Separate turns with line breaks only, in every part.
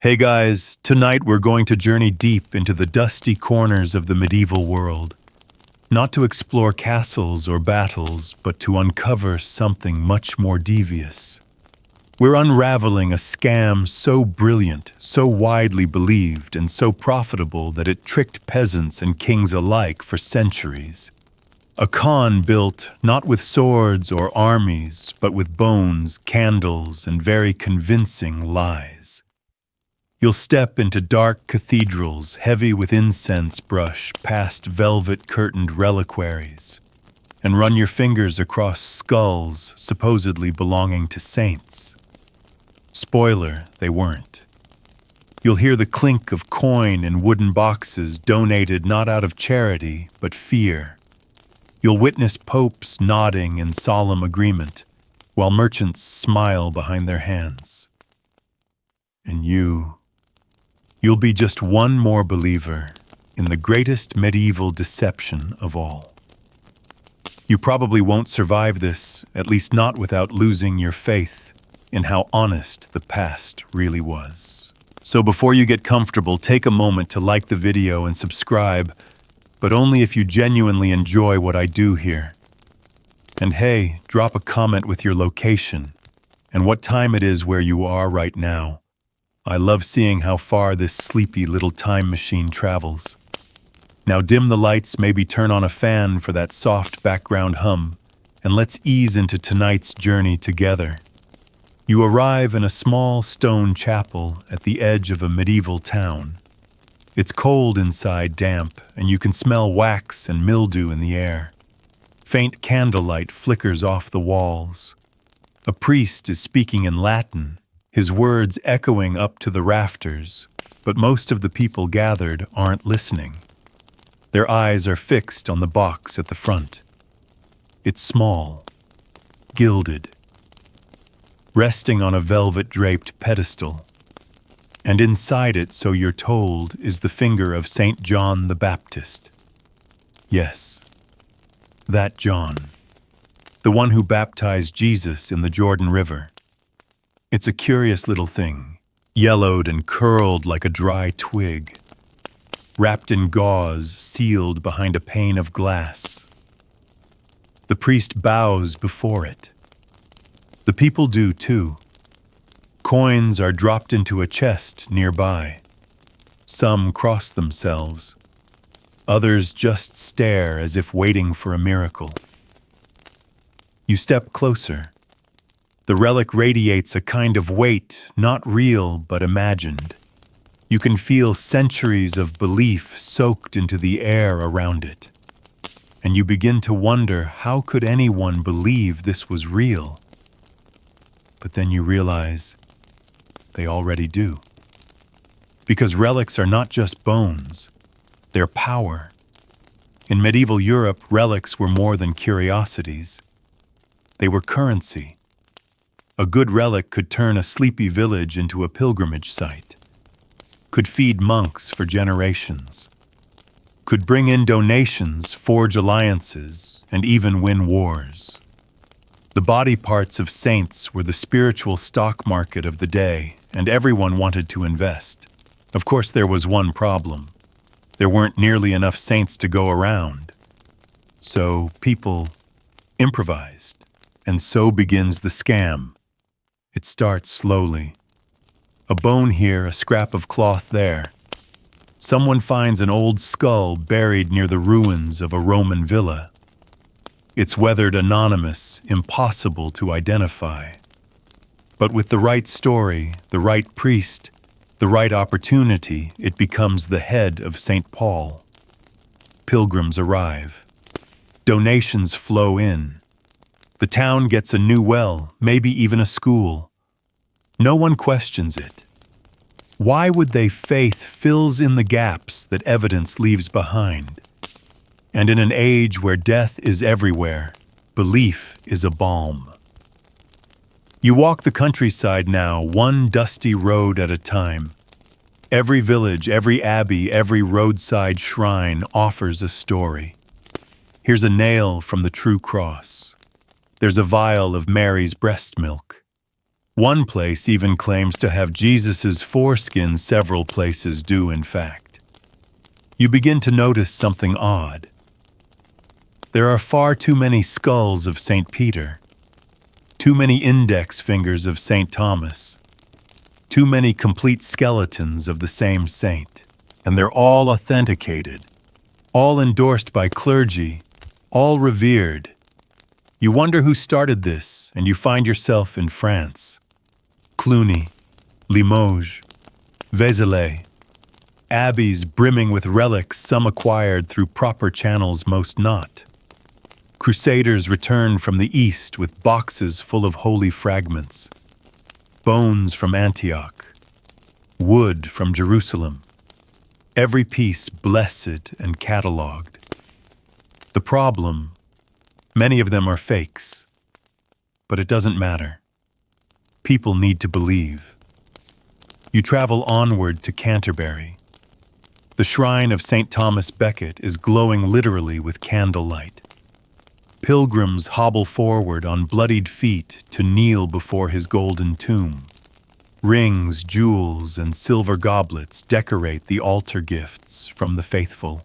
Hey guys, tonight we're going to journey deep into the dusty corners of the medieval world. Not to explore castles or battles, but to uncover something much more devious. We're unraveling a scam so brilliant, so widely believed, and so profitable that it tricked peasants and kings alike for centuries. A con built not with swords or armies, but with bones, candles, and very convincing lies. You'll step into dark cathedrals heavy with incense brush past velvet-curtained reliquaries, and run your fingers across skulls supposedly belonging to saints. Spoiler, they weren't. You'll hear the clink of coin in wooden boxes donated not out of charity, but fear. You'll witness popes nodding in solemn agreement, while merchants smile behind their hands. And you'll be just one more believer in the greatest medieval deception of all. You probably won't survive this, at least not without losing your faith in how honest the past really was. So before you get comfortable, take a moment to like the video and subscribe, but only if you genuinely enjoy what I do here. And hey, drop a comment with your location and what time it is where you are right now. I love seeing how far this sleepy little time machine travels. Now dim the lights, maybe turn on a fan for that soft background hum, and let's ease into tonight's journey together. You arrive in a small stone chapel at the edge of a medieval town. It's cold inside, damp, and you can smell wax and mildew in the air. Faint candlelight flickers off the walls. A priest is speaking in Latin, his words echoing up to the rafters, but most of the people gathered aren't listening. Their eyes are fixed on the box at the front. It's small, gilded, resting on a velvet-draped pedestal. And inside it, so you're told, is the finger of St. John the Baptist. Yes, that John, the one who baptized Jesus in the Jordan River. It's a curious little thing, yellowed and curled like a dry twig, wrapped in gauze, sealed behind a pane of glass. The priest bows before it. The people do too. Coins are dropped into a chest nearby. Some cross themselves. Others just stare as if waiting for a miracle. You step closer. The relic radiates a kind of weight, not real but imagined. You can feel centuries of belief soaked into the air around it. And you begin to wonder, how could anyone believe this was real? But then you realize they already do. Because relics are not just bones, they're power. In medieval Europe, relics were more than curiosities. They were currency. A good relic could turn a sleepy village into a pilgrimage site, could feed monks for generations, could bring in donations, forge alliances, and even win wars. The body parts of saints were the spiritual stock market of the day, and everyone wanted to invest. Of course, there was one problem. There weren't nearly enough saints to go around. So people improvised, and so begins the scam. It starts slowly. A bone here, a scrap of cloth there. Someone finds an old skull buried near the ruins of a Roman villa. It's weathered, anonymous, impossible to identify. But with the right story, the right priest, the right opportunity, it becomes the head of St. Paul. Pilgrims arrive. Donations flow in. The town gets a new well, maybe even a school. No one questions it. Why would they? Faith fills in the gaps that evidence leaves behind. And in an age where death is everywhere, belief is a balm. You walk the countryside now, one dusty road at a time. Every village, every abbey, every roadside shrine offers a story. Here's a nail from the true cross. There's a vial of Mary's breast milk. One place even claims to have Jesus's foreskin. Several places do, in fact. You begin to notice something odd. There are far too many skulls of St. Peter, too many index fingers of St. Thomas, too many complete skeletons of the same saint, and they're all authenticated, all endorsed by clergy, all revered. You wonder who started this, and you find yourself in France. Cluny, Limoges, Vézelay, abbeys brimming with relics, some acquired through proper channels, most not. Crusaders returned from the east with boxes full of holy fragments. Bones from Antioch, wood from Jerusalem, every piece blessed and catalogued. The problem, many of them are fakes, but it doesn't matter. People need to believe. You travel onward to Canterbury. The shrine of St. Thomas Becket is glowing literally with candlelight. Pilgrims hobble forward on bloodied feet to kneel before his golden tomb. Rings, jewels, and silver goblets decorate the altar gifts from the faithful.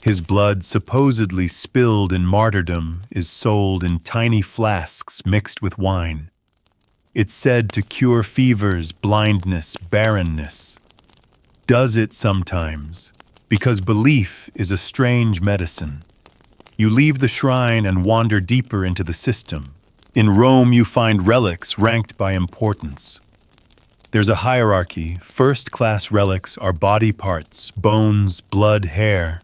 His blood, supposedly spilled in martyrdom, is sold in tiny flasks mixed with wine. It's said to cure fevers, blindness, barrenness. Does it sometimes? Because belief is a strange medicine. You leave the shrine and wander deeper into the system. In Rome, you find relics ranked by importance. There's a hierarchy. First-class relics are body parts, bones, blood, hair.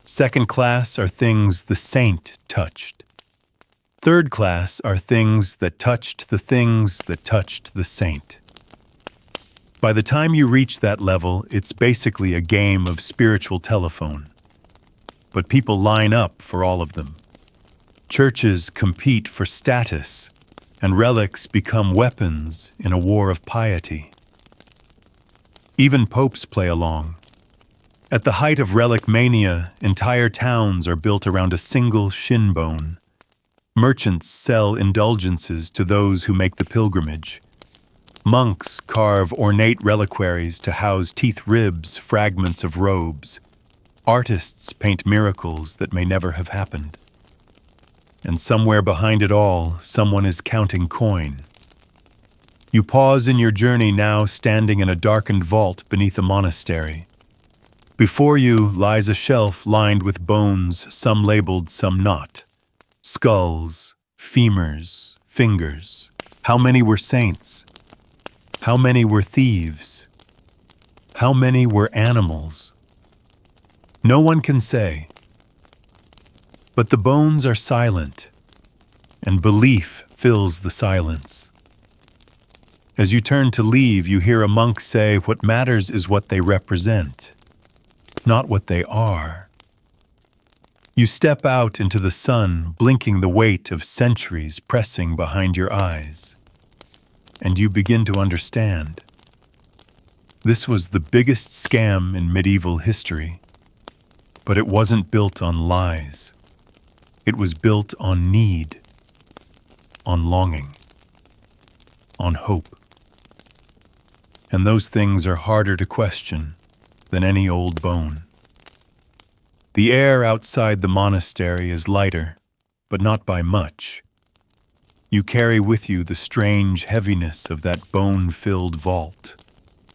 Second class are things the saint touched. Third class are things that touched the things that touched the saint. By the time you reach that level, it's basically a game of spiritual telephone. But people line up for all of them. Churches compete for status, and relics become weapons in a war of piety. Even popes play along. At the height of relic mania, entire towns are built around a single shin bone. Merchants sell indulgences to those who make the pilgrimage. Monks carve ornate reliquaries to house teeth ribs, fragments of robes. Artists paint miracles that may never have happened. And somewhere behind it all, someone is counting coin. You pause in your journey now, standing in a darkened vault beneath a monastery. Before you lies a shelf lined with bones, some labeled, some not. Skulls, femurs, fingers. How many were saints? How many were thieves? How many were animals? No one can say. But the bones are silent, and belief fills the silence. As you turn to leave, you hear a monk say, "What matters is what they represent, not what they are." You step out into the sun, blinking the weight of centuries pressing behind your eyes. And you begin to understand. This was the biggest scam in medieval history. But it wasn't built on lies. It was built on need, on longing, on hope. And those things are harder to question than any old bone. The air outside the monastery is lighter, but not by much. You carry with you the strange heaviness of that bone-filled vault,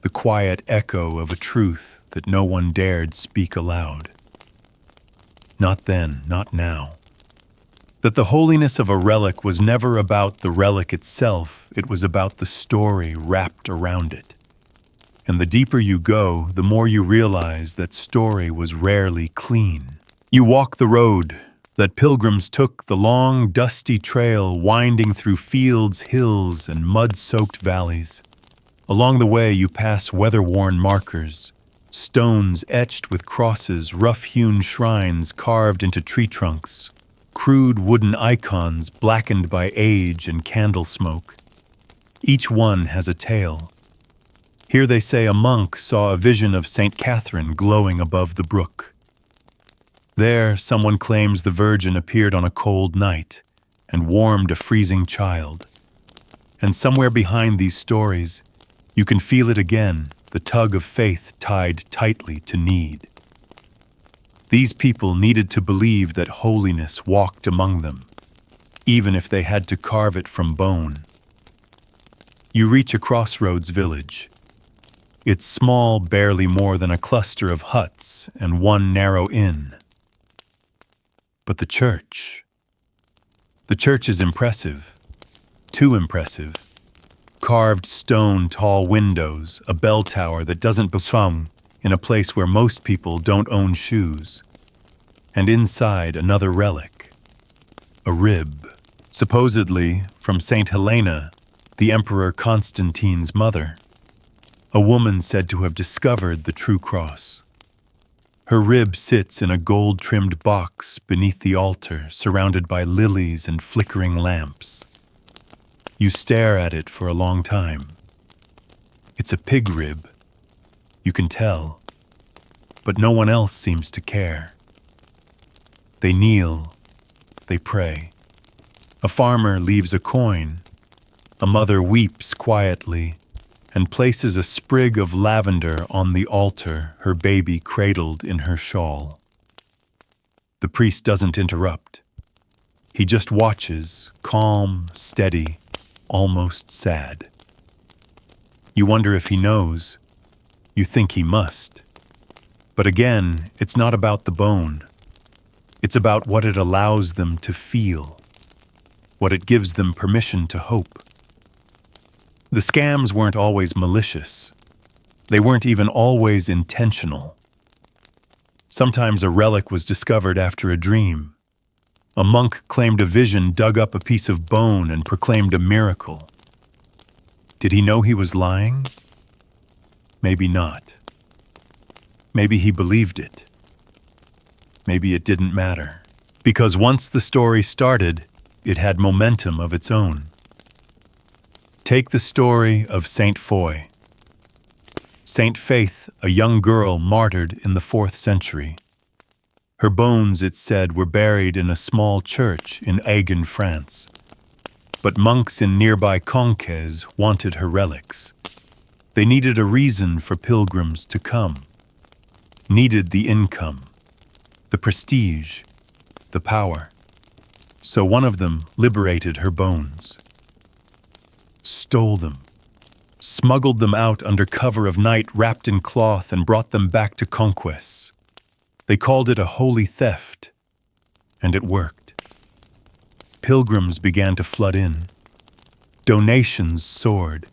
the quiet echo of a truth that no one dared speak aloud. Not then, not now. That the holiness of a relic was never about the relic itself, it was about the story wrapped around it. And the deeper you go, the more you realize that story was rarely clean. You walk the road that pilgrims took, the long, dusty trail winding through fields, hills, and mud-soaked valleys. Along the way, you pass weather-worn markers, stones etched with crosses, rough-hewn shrines carved into tree trunks, crude wooden icons blackened by age and candle smoke. Each one has a tale. Here they say a monk saw a vision of St. Catherine glowing above the brook. There, someone claims the Virgin appeared on a cold night and warmed a freezing child. And somewhere behind these stories, you can feel it again, the tug of faith tied tightly to need. These people needed to believe that holiness walked among them, even if they had to carve it from bone. You reach a crossroads village. It's small, barely more than a cluster of huts and one narrow inn. But the church is impressive, too impressive. Carved stone tall windows, a bell tower that doesn't belong in a place where most people don't own shoes. And inside another relic, a rib, supposedly from Saint Helena, the Emperor Constantine's mother, a woman said to have discovered the true cross. Her rib sits in a gold-trimmed box beneath the altar, surrounded by lilies and flickering lamps. You stare at it for a long time. It's a pig rib, you can tell, but no one else seems to care. They kneel, they pray. A farmer leaves a coin. A mother weeps quietly and places a sprig of lavender on the altar, her baby cradled in her shawl. The priest doesn't interrupt. He just watches, calm, steady, almost sad. You wonder if he knows. You think he must. But again, it's not about the bone. It's about what it allows them to feel, what it gives them permission to hope. The scams weren't always malicious. They weren't even always intentional. Sometimes a relic was discovered after a dream. A monk claimed a vision, dug up a piece of bone, and proclaimed a miracle. Did he know he was lying? Maybe not. Maybe he believed it. Maybe it didn't matter. Because once the story started, it had momentum of its own. Take the story of Saint Foy. Saint Faith, a young girl martyred in the 4th century. Her bones, it said, were buried in a small church in Agen, France. But monks in nearby Conques wanted her relics. They needed a reason for pilgrims to come. Needed the income, the prestige, the power. So one of them liberated her bones. Stole them. Smuggled them out under cover of night wrapped in cloth and brought them back to Conques. They called it a holy theft, and it worked. Pilgrims began to flood in. Donations soared.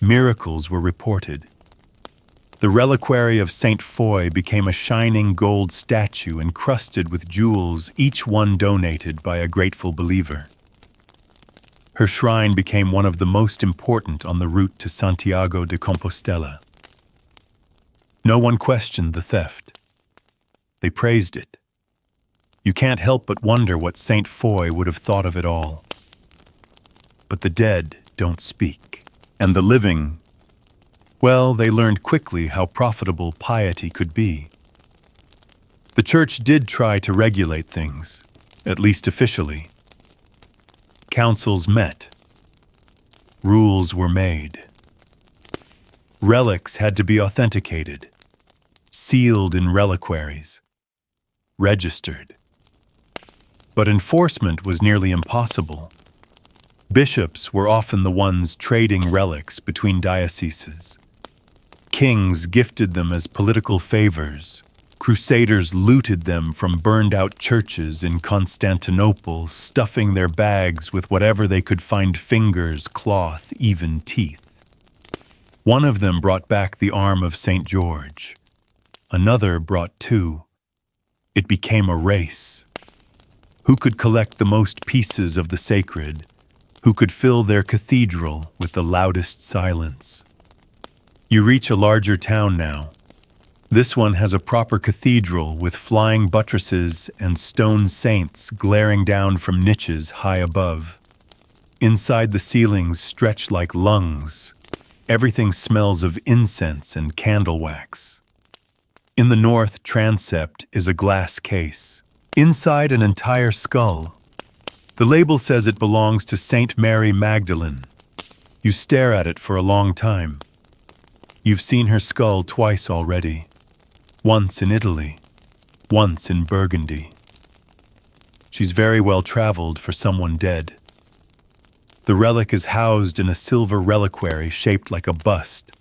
Miracles were reported. The reliquary of Saint Foy became a shining gold statue encrusted with jewels, each one donated by a grateful believer. Her shrine became one of the most important on the route to Santiago de Compostela. No one questioned the theft. They praised it. You can't help but wonder what Saint Foy would have thought of it all. But the dead don't speak, and the living, well, they learned quickly how profitable piety could be. The church did try to regulate things, at least officially. Councils met. Rules were made. Relics had to be authenticated, sealed in reliquaries, registered. But enforcement was nearly impossible. Bishops were often the ones trading relics between dioceses. Kings gifted them as political favors. Crusaders looted them from burned-out churches in Constantinople, stuffing their bags with whatever they could find: fingers, cloth, even teeth. One of them brought back the arm of St. George. Another brought 2. It became a race. Who could collect the most pieces of the sacred? Who could fill their cathedral with the loudest silence? You reach a larger town now. This one has a proper cathedral with flying buttresses and stone saints glaring down from niches high above. Inside, the ceilings stretch like lungs. Everything smells of incense and candle wax. In the north transept is a glass case. Inside, an entire skull. The label says it belongs to Saint Mary Magdalene. You stare at it for a long time. You've seen her skull twice already. Once in Italy, once in Burgundy. She's very well traveled for someone dead. The relic is housed in a silver reliquary shaped like a bust.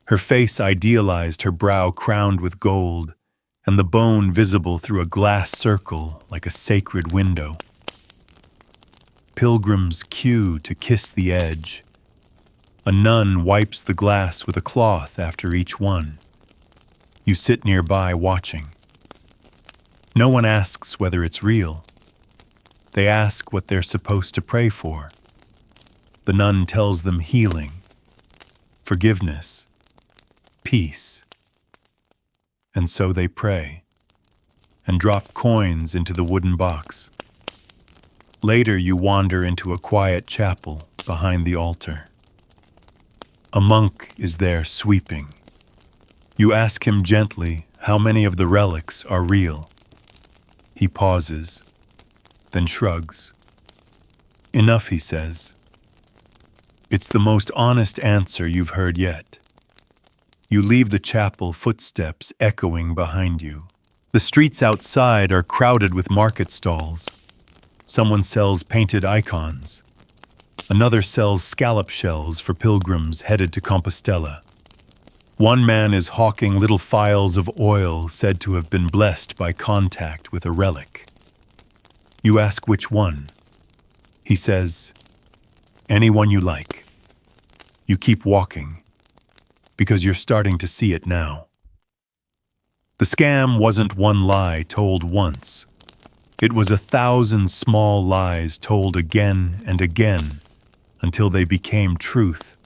Her face idealized, her brow crowned with gold, and the bone visible through a glass circle like a sacred window. Pilgrims queue to kiss the edge. A nun wipes the glass with a cloth after each one. You sit nearby watching. No one asks whether it's real. They ask what they're supposed to pray for. The nun tells them healing, forgiveness, peace. And so they pray and drop coins into the wooden box. Later, you wander into a quiet chapel behind the altar. A monk is there sweeping. You ask him gently how many of the relics are real. He pauses, then shrugs. Enough, he says. It's the most honest answer you've heard yet. You leave the chapel, footsteps echoing behind you. The streets outside are crowded with market stalls. Someone sells painted icons. Another sells scallop shells for pilgrims headed to Compostela. One man is hawking little phials of oil said to have been blessed by contact with a relic. You ask which one. He says, anyone you like. You keep walking, because you're starting to see it now. The scam wasn't one lie told once. It was 1,000 small lies told again and again until they became truth.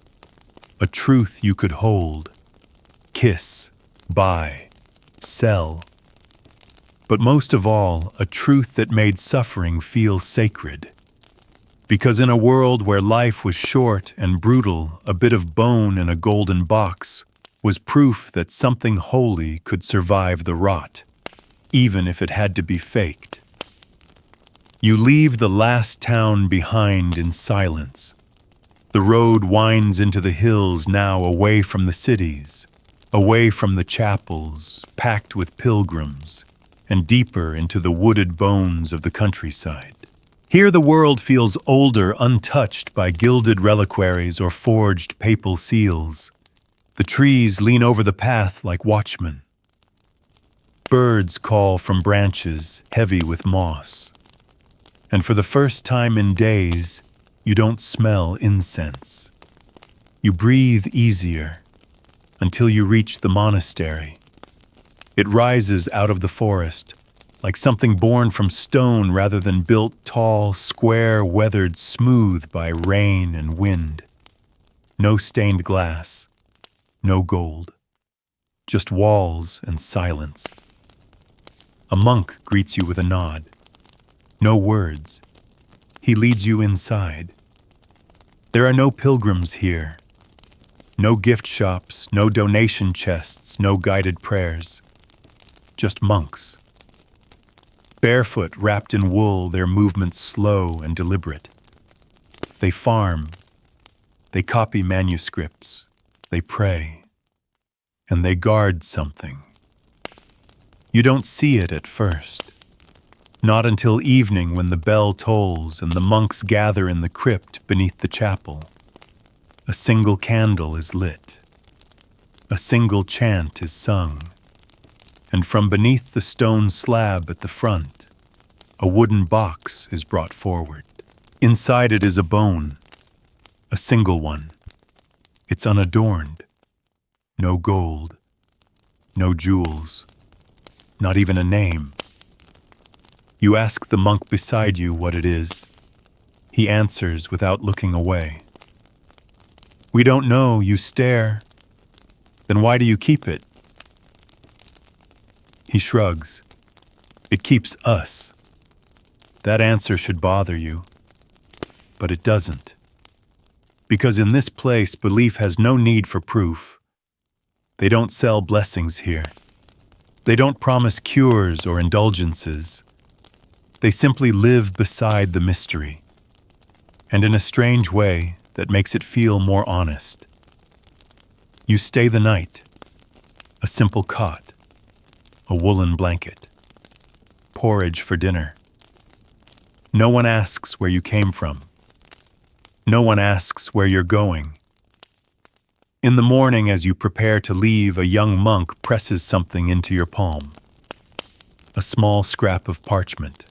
A truth you could hold, kiss, buy, sell. But most of all, a truth that made suffering feel sacred. Because in a world where life was short and brutal, a bit of bone in a golden box was proof that something holy could survive the rot, even if it had to be faked. You leave the last town behind in silence. The road winds into the hills now, away from the cities, away from the chapels, packed with pilgrims, and deeper into the wooded bones of the countryside. Here the world feels older, untouched by gilded reliquaries or forged papal seals. The trees lean over the path like watchmen. Birds call from branches heavy with moss. And for the first time in days, you don't smell incense. You breathe easier until you reach the monastery. It rises out of the forest, like something born from stone rather than built tall, square, weathered smooth by rain and wind. No stained glass, no gold, just walls and silence. A monk greets you with a nod. No words. He leads you inside. There are no pilgrims here. No gift shops, no donation chests, no guided prayers. Just monks. Barefoot, wrapped in wool, their movements slow and deliberate. They farm. They copy manuscripts. They pray. And they guard something. You don't see it at first. Not until evening, when the bell tolls and the monks gather in the crypt beneath the chapel. A single candle is lit. A single chant is sung. And from beneath the stone slab at the front, a wooden box is brought forward. Inside it is a bone, a single one. It's unadorned. No gold, no jewels, not even a name. You ask the monk beside you what it is. He answers without looking away. We don't know, you stare. Then why do you keep it? He shrugs. It keeps us. That answer should bother you. But it doesn't. Because in this place, belief has no need for proof. They don't sell blessings here. They don't promise cures or indulgences. They simply live beside the mystery. And in a strange way, that makes it feel more honest. You stay the night. A simple cot, a woolen blanket, porridge for dinner. No one asks where you came from. No one asks where you're going. In the morning, as you prepare to leave, a young monk presses something into your palm. A small scrap of parchment.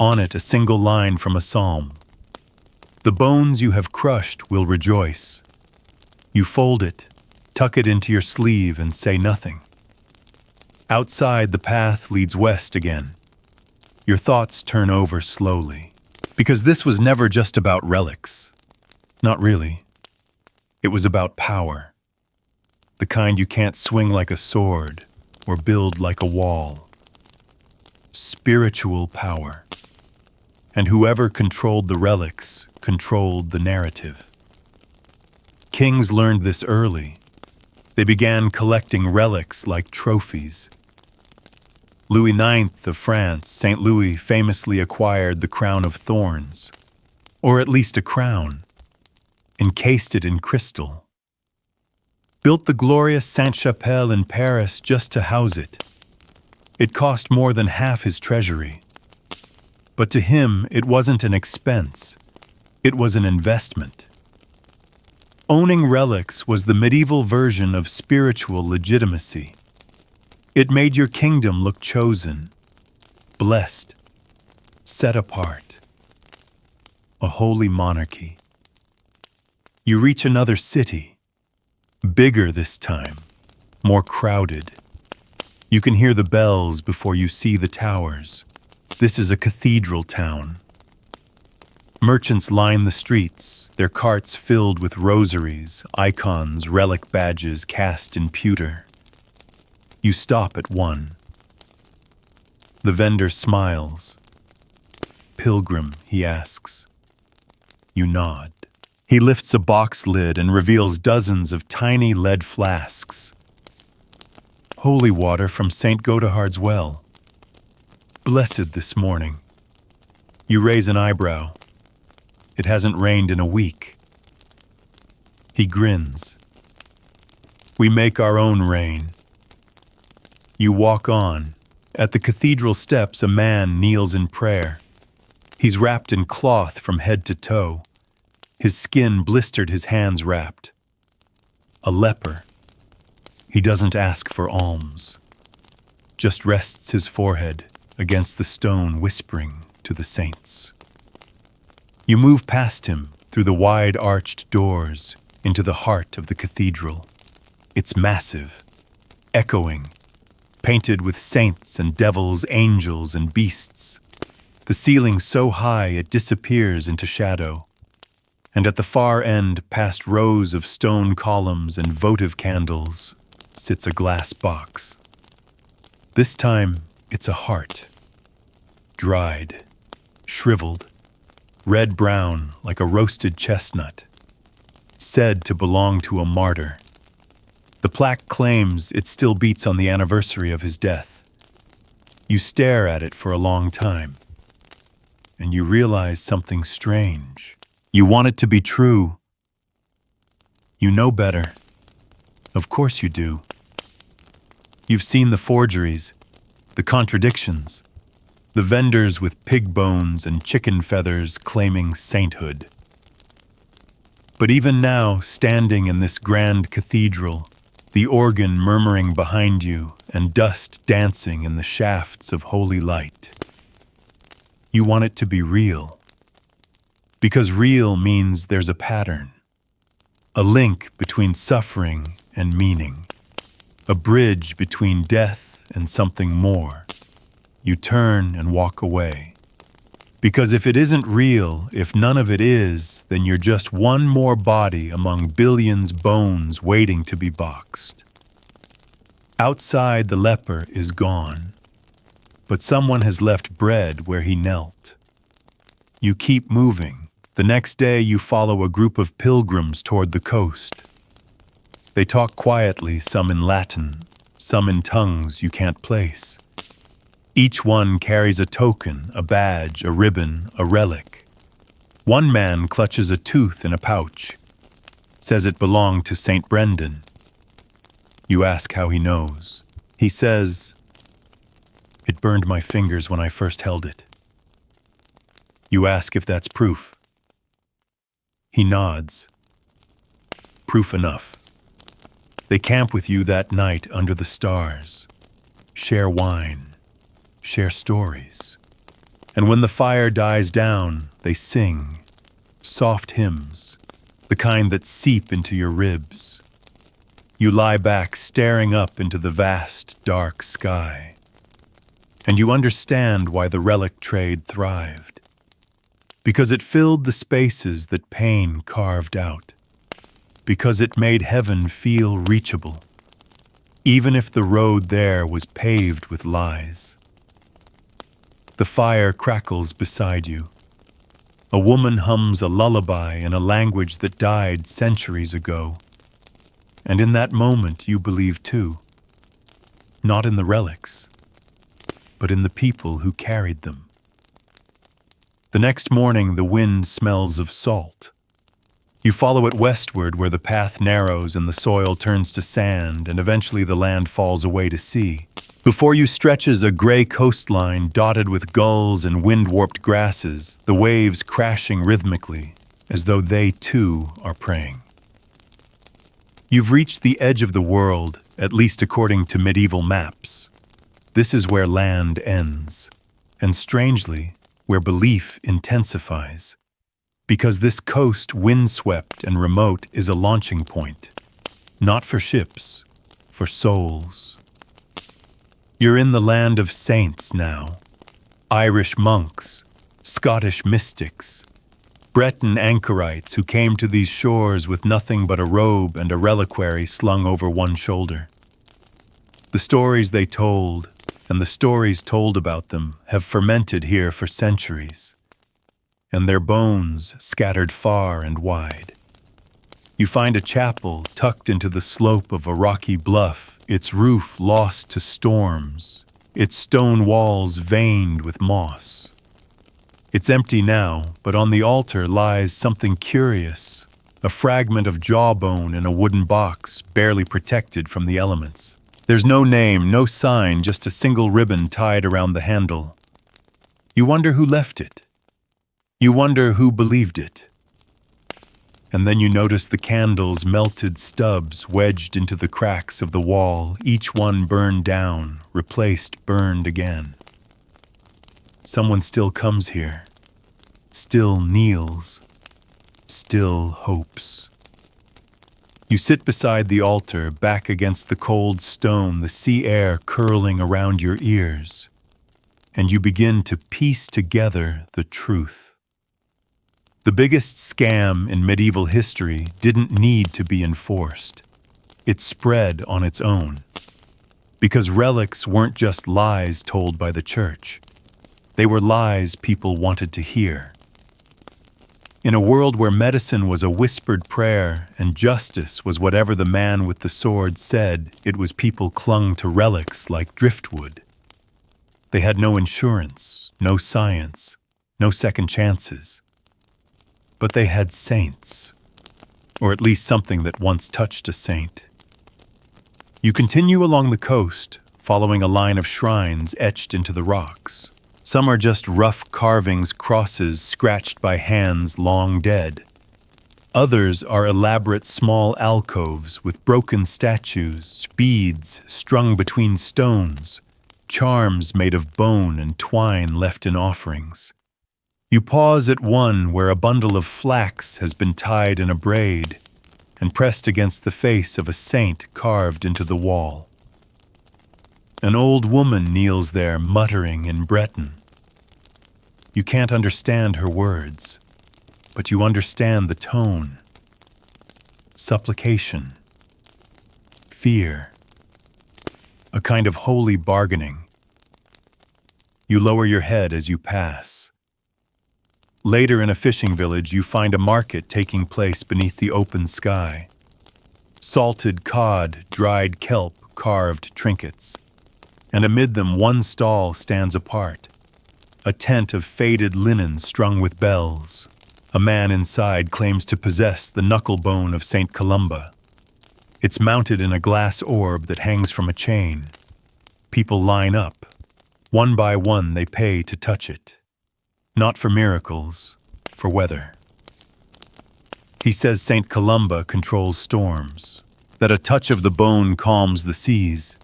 On it, a single line from a psalm. The bones you have crushed will rejoice. You fold it, tuck it into your sleeve, and say nothing. Outside, the path leads west again. Your thoughts turn over slowly. Because this was never just about relics. Not really. It was about power. The kind you can't swing like a sword or build like a wall. Spiritual power. And whoever controlled the relics controlled the narrative. Kings learned this early. They began collecting relics like trophies. Louis IX of France, St. Louis, famously acquired the crown of thorns, or at least a crown, encased it in crystal. Built the glorious Sainte-Chapelle in Paris just to house it. It cost more than half his treasury. But to him, it wasn't an expense. It was an investment. Owning relics was the medieval version of spiritual legitimacy. It made your kingdom look chosen, blessed, set apart. A holy monarchy. You reach another city, bigger this time, more crowded. You can hear the bells before you see the towers. This is a cathedral town. Merchants line the streets, their carts filled with rosaries, icons, relic badges cast in pewter. You stop at one. The vendor smiles. "Pilgrim," he asks. You nod. He lifts a box lid and reveals dozens of tiny lead flasks. Holy water from St. Godehard's well. Blessed this morning. You raise an eyebrow. It hasn't rained in a week. He grins. We make our own rain. You walk on. At the cathedral steps, a man kneels in prayer. He's wrapped in cloth from head to toe. His skin blistered, his hands wrapped. A leper. He doesn't ask for alms. Just rests his forehead against the stone, whispering to the saints. You move past him through the wide arched doors into the heart of the cathedral. It's massive, echoing, painted with saints and devils, angels and beasts. The ceiling so high it disappears into shadow. And at the far end, past rows of stone columns and votive candles, sits a glass box. This time, it's a heart. Dried, shriveled, red-brown like a roasted chestnut, said to belong to a martyr. The plaque claims it still beats on the anniversary of his death. You stare at it for a long time, and you realize something strange. You want it to be true. You know better. Of course you do. You've seen the forgeries, the contradictions, the vendors with pig bones and chicken feathers claiming sainthood. But even now, standing in this grand cathedral, the organ murmuring behind you and dust dancing in the shafts of holy light, you want it to be real. Because real means there's a pattern, a link between suffering and meaning, a bridge between death and something more. You turn and walk away. Because if it isn't real, if none of it is, then you're just one more body among billions bones waiting to be boxed. Outside, the leper is gone, but someone has left bread where he knelt. You keep moving. The next day, you follow a group of pilgrims toward the coast. They talk quietly, some in Latin, some in tongues you can't place. Each one carries a token, a badge, a ribbon, a relic. One man clutches a tooth in a pouch, says it belonged to St. Brendan. You ask how he knows. He says, "It burned my fingers when I first held it." You ask if that's proof. He nods. Proof enough. They camp with you that night under the stars, share wine, share stories. And when the fire dies down, they sing soft hymns, the kind that seep into your ribs. You lie back staring up into the vast, dark sky. And you understand why the relic trade thrived. Because it filled the spaces that pain carved out. Because it made heaven feel reachable, even if the road there was paved with lies. The fire crackles beside you. A woman hums a lullaby in a language that died centuries ago. And in that moment you believe too. Not in the relics, but in the people who carried them. The next morning the wind smells of salt. You follow it westward where the path narrows and the soil turns to sand and eventually the land falls away to sea. Before you stretches a gray coastline dotted with gulls and wind-warped grasses, the waves crashing rhythmically as though they too are praying. You've reached the edge of the world, at least according to medieval maps. This is where land ends, and strangely, where belief intensifies. Because this coast, windswept and remote, is a launching point. Not for ships, for souls. You're in the land of saints now. Irish monks, Scottish mystics, Breton anchorites who came to these shores with nothing but a robe and a reliquary slung over one shoulder. The stories they told, and the stories told about them, have fermented here for centuries. And their bones scattered far and wide. You find a chapel tucked into the slope of a rocky bluff, its roof lost to storms, its stone walls veined with moss. It's empty now, but on the altar lies something curious, a fragment of jawbone in a wooden box, barely protected from the elements. There's no name, no sign, just a single ribbon tied around the handle. You wonder who left it. You wonder who believed it. And then you notice the candle's melted stubs wedged into the cracks of the wall, each one burned down, replaced, burned again. Someone still comes here, still kneels, still hopes. You sit beside the altar, back against the cold stone, the sea air curling around your ears, and you begin to piece together the truth. The biggest scam in medieval history didn't need to be enforced. It spread on its own. Because relics weren't just lies told by the church. They were lies people wanted to hear. In a world where medicine was a whispered prayer and justice was whatever the man with the sword said, it was people clung to relics like driftwood. They had no insurance, no science, no second chances. But they had saints, or at least something that once touched a saint. You continue along the coast, following a line of shrines etched into the rocks. Some are just rough carvings, crosses scratched by hands long dead. Others are elaborate small alcoves with broken statues, beads strung between stones, charms made of bone and twine left in offerings. You pause at one where a bundle of flax has been tied in a braid and pressed against the face of a saint carved into the wall. An old woman kneels there muttering in Breton. You can't understand her words, but you understand the tone. Supplication. Fear. A kind of holy bargaining. You lower your head as you pass. Later in a fishing village, you find a market taking place beneath the open sky. Salted cod, dried kelp, carved trinkets. And amid them one stall stands apart. A tent of faded linen strung with bells. A man inside claims to possess the knuckle bone of St. Columba. It's mounted in a glass orb that hangs from a chain. People line up. One by one they pay to touch it. Not for miracles, for weather. He says St. Columba controls storms, that a touch of the bone calms the seas,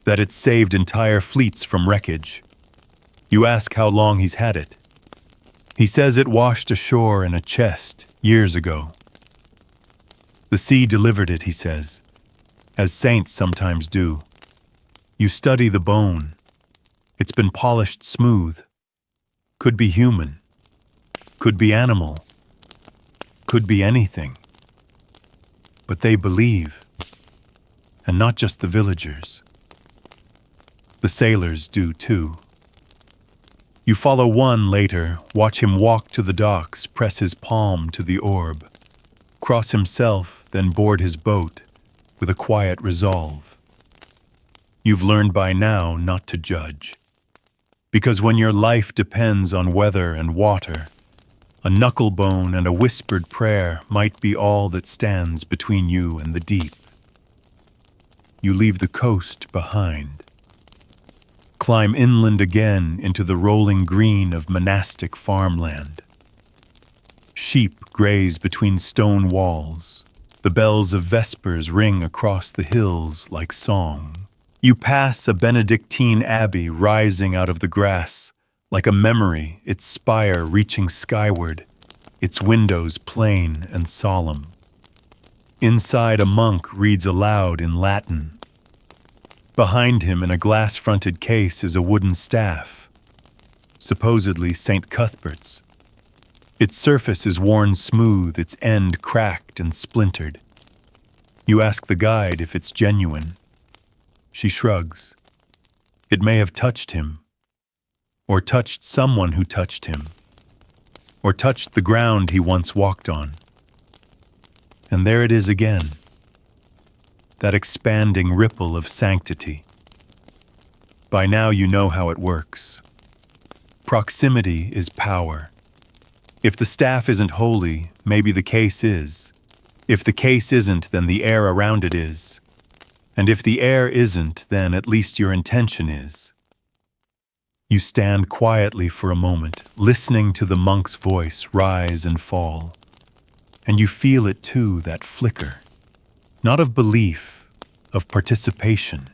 that it's saved entire fleets from wreckage. You ask how long he's had it. He says it washed ashore in a chest years ago. The sea delivered it, he says, as saints sometimes do. You study the bone. It's been polished smooth. Could be human. Could be animal. Could be anything. But they believe. And not just the villagers. The sailors do too. You follow one later, watch him walk to the docks, press his palm to the orb, cross himself, then board his boat with a quiet resolve. You've learned by now not to judge. Because when your life depends on weather and water, a knuckle bone and a whispered prayer might be all that stands between you and the deep. You leave the coast behind. Climb inland again into the rolling green of monastic farmland. Sheep graze between stone walls. The bells of vespers ring across the hills like song. You pass a Benedictine abbey rising out of the grass, like a memory, its spire reaching skyward, its windows plain and solemn. Inside, a monk reads aloud in Latin. Behind him in a glass-fronted case is a wooden staff, supposedly St. Cuthbert's. Its surface is worn smooth, its end cracked and splintered. You ask the guide if it's genuine. She shrugs. It may have touched him, or touched someone who touched him, or touched the ground he once walked on. And there it is again. That expanding ripple of sanctity. By now you know how it works. Proximity is power. If the staff isn't holy, maybe the case is. If the case isn't, then the air around it is. And if the air isn't, then at least your intention is. You stand quietly for a moment, listening to the monk's voice rise and fall. And you feel it too, that flicker. Not of belief, of participation.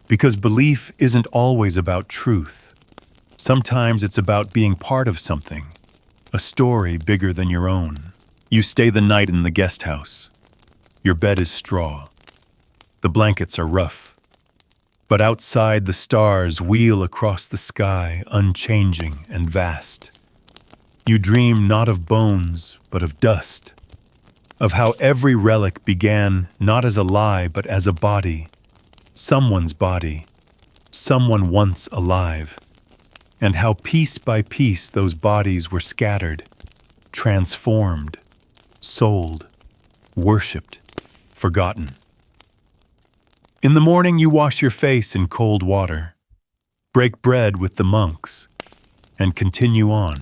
Because belief isn't always about truth. Sometimes it's about being part of something, a story bigger than your own. You stay the night in the guest house. Your bed is straw. The blankets are rough. But outside the stars wheel across the sky, unchanging and vast. You dream not of bones, but of dust. Of how every relic began not as a lie, but as a body. Someone's body. Someone once alive. And how piece by piece those bodies were scattered, transformed, sold, worshipped, forgotten. In the morning you wash your face in cold water, break bread with the monks, and continue on.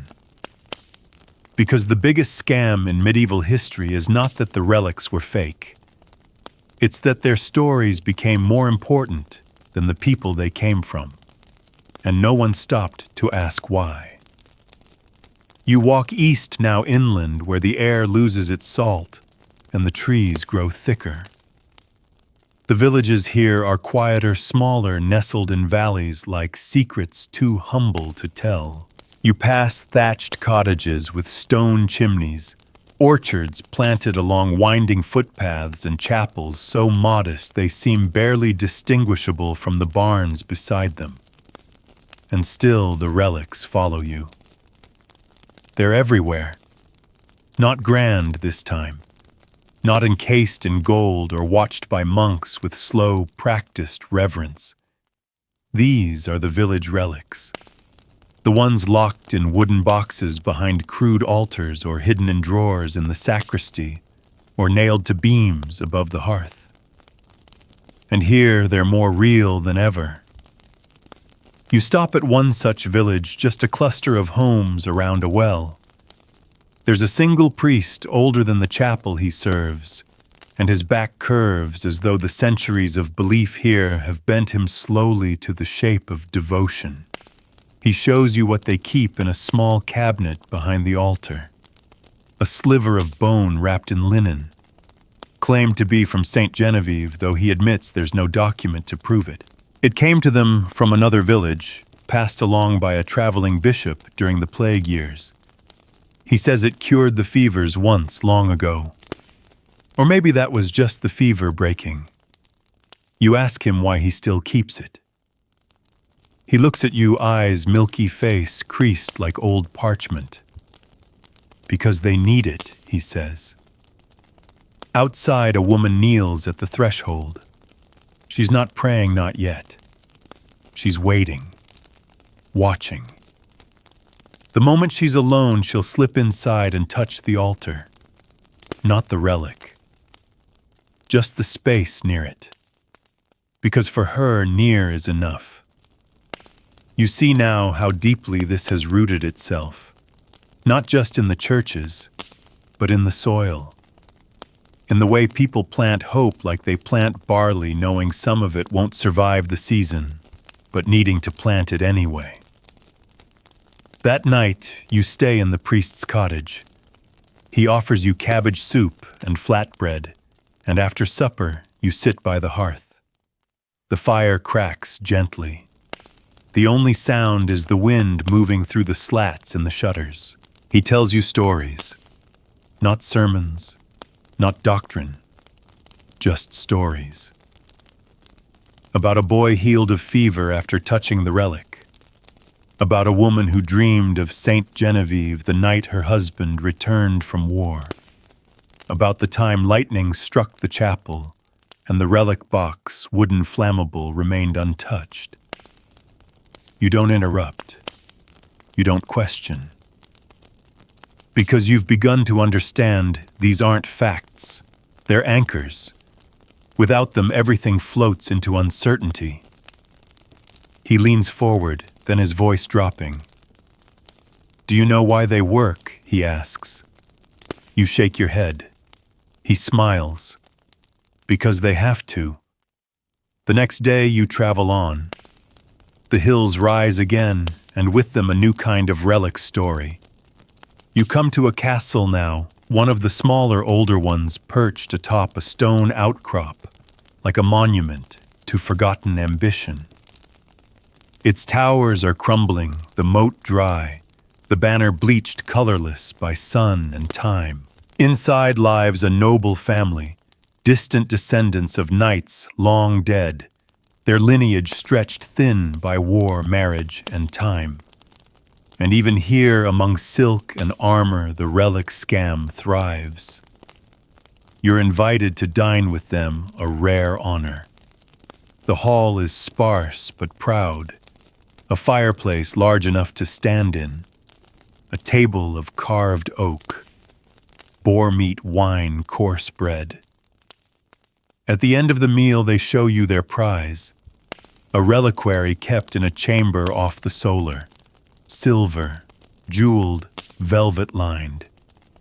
Because the biggest scam in medieval history is not that the relics were fake. It's that their stories became more important than the people they came from, and no one stopped to ask why. You walk east now inland where the air loses its salt and the trees grow thicker. The villages here are quieter, smaller, nestled in valleys like secrets too humble to tell. You pass thatched cottages with stone chimneys, orchards planted along winding footpaths and chapels so modest they seem barely distinguishable from the barns beside them. And still the relics follow you. They're everywhere. Not grand this time. Not encased in gold or watched by monks with slow, practiced reverence. These are the village relics. The ones locked in wooden boxes behind crude altars or hidden in drawers in the sacristy or nailed to beams above the hearth. And here they're more real than ever. You stop at one such village, just a cluster of homes around a well. There's a single priest older than the chapel he serves, and his back curves as though the centuries of belief here have bent him slowly to the shape of devotion. He shows you what they keep in a small cabinet behind the altar. A sliver of bone wrapped in linen, claimed to be from St. Genevieve, though he admits there's no document to prove it. It came to them from another village, passed along by a traveling bishop during the plague years. He says it cured the fevers once long ago. Or maybe that was just the fever breaking. You ask him why he still keeps it. He looks at you, eyes, milky face, creased like old parchment. Because they need it, he says. Outside, a woman kneels at the threshold. She's not praying, not yet. She's waiting, watching. The moment she's alone, she'll slip inside and touch the altar. Not the relic. Just the space near it. Because for her, near is enough. You see now how deeply this has rooted itself. Not just in the churches, but in the soil. In the way people plant hope like they plant barley, knowing some of it won't survive the season, but needing to plant it anyway. That night, you stay in the priest's cottage. He offers you cabbage soup and flatbread, and after supper, you sit by the hearth. The fire cracks gently. The only sound is the wind moving through the slats in the shutters. He tells you stories, not sermons, not doctrine, just stories. About a boy healed of fever after touching the relic. About a woman who dreamed of St. Genevieve the night her husband returned from war. About the time lightning struck the chapel and the relic box, wooden flammable, remained untouched. You don't interrupt. You don't question. Because you've begun to understand these aren't facts. They're anchors. Without them, everything floats into uncertainty. He leans forward, then his voice dropping. Do you know why they work? He asks. You shake your head. He smiles. Because they have to. The next day you travel on. The hills rise again, and with them a new kind of relic story. You come to a castle now, one of the smaller, older ones perched atop a stone outcrop, like a monument to forgotten ambition. Its towers are crumbling, the moat dry, the banner bleached colorless by sun and time. Inside lives a noble family, distant descendants of knights long dead, their lineage stretched thin by war, marriage, and time. And even here, among silk and armor, the relic scam thrives. You're invited to dine with them, a rare honor. The hall is sparse but proud, a fireplace large enough to stand in, a table of carved oak, boar meat, wine, coarse bread. At the end of the meal, they show you their prize, a reliquary kept in a chamber off the solar. Silver, jeweled, velvet-lined.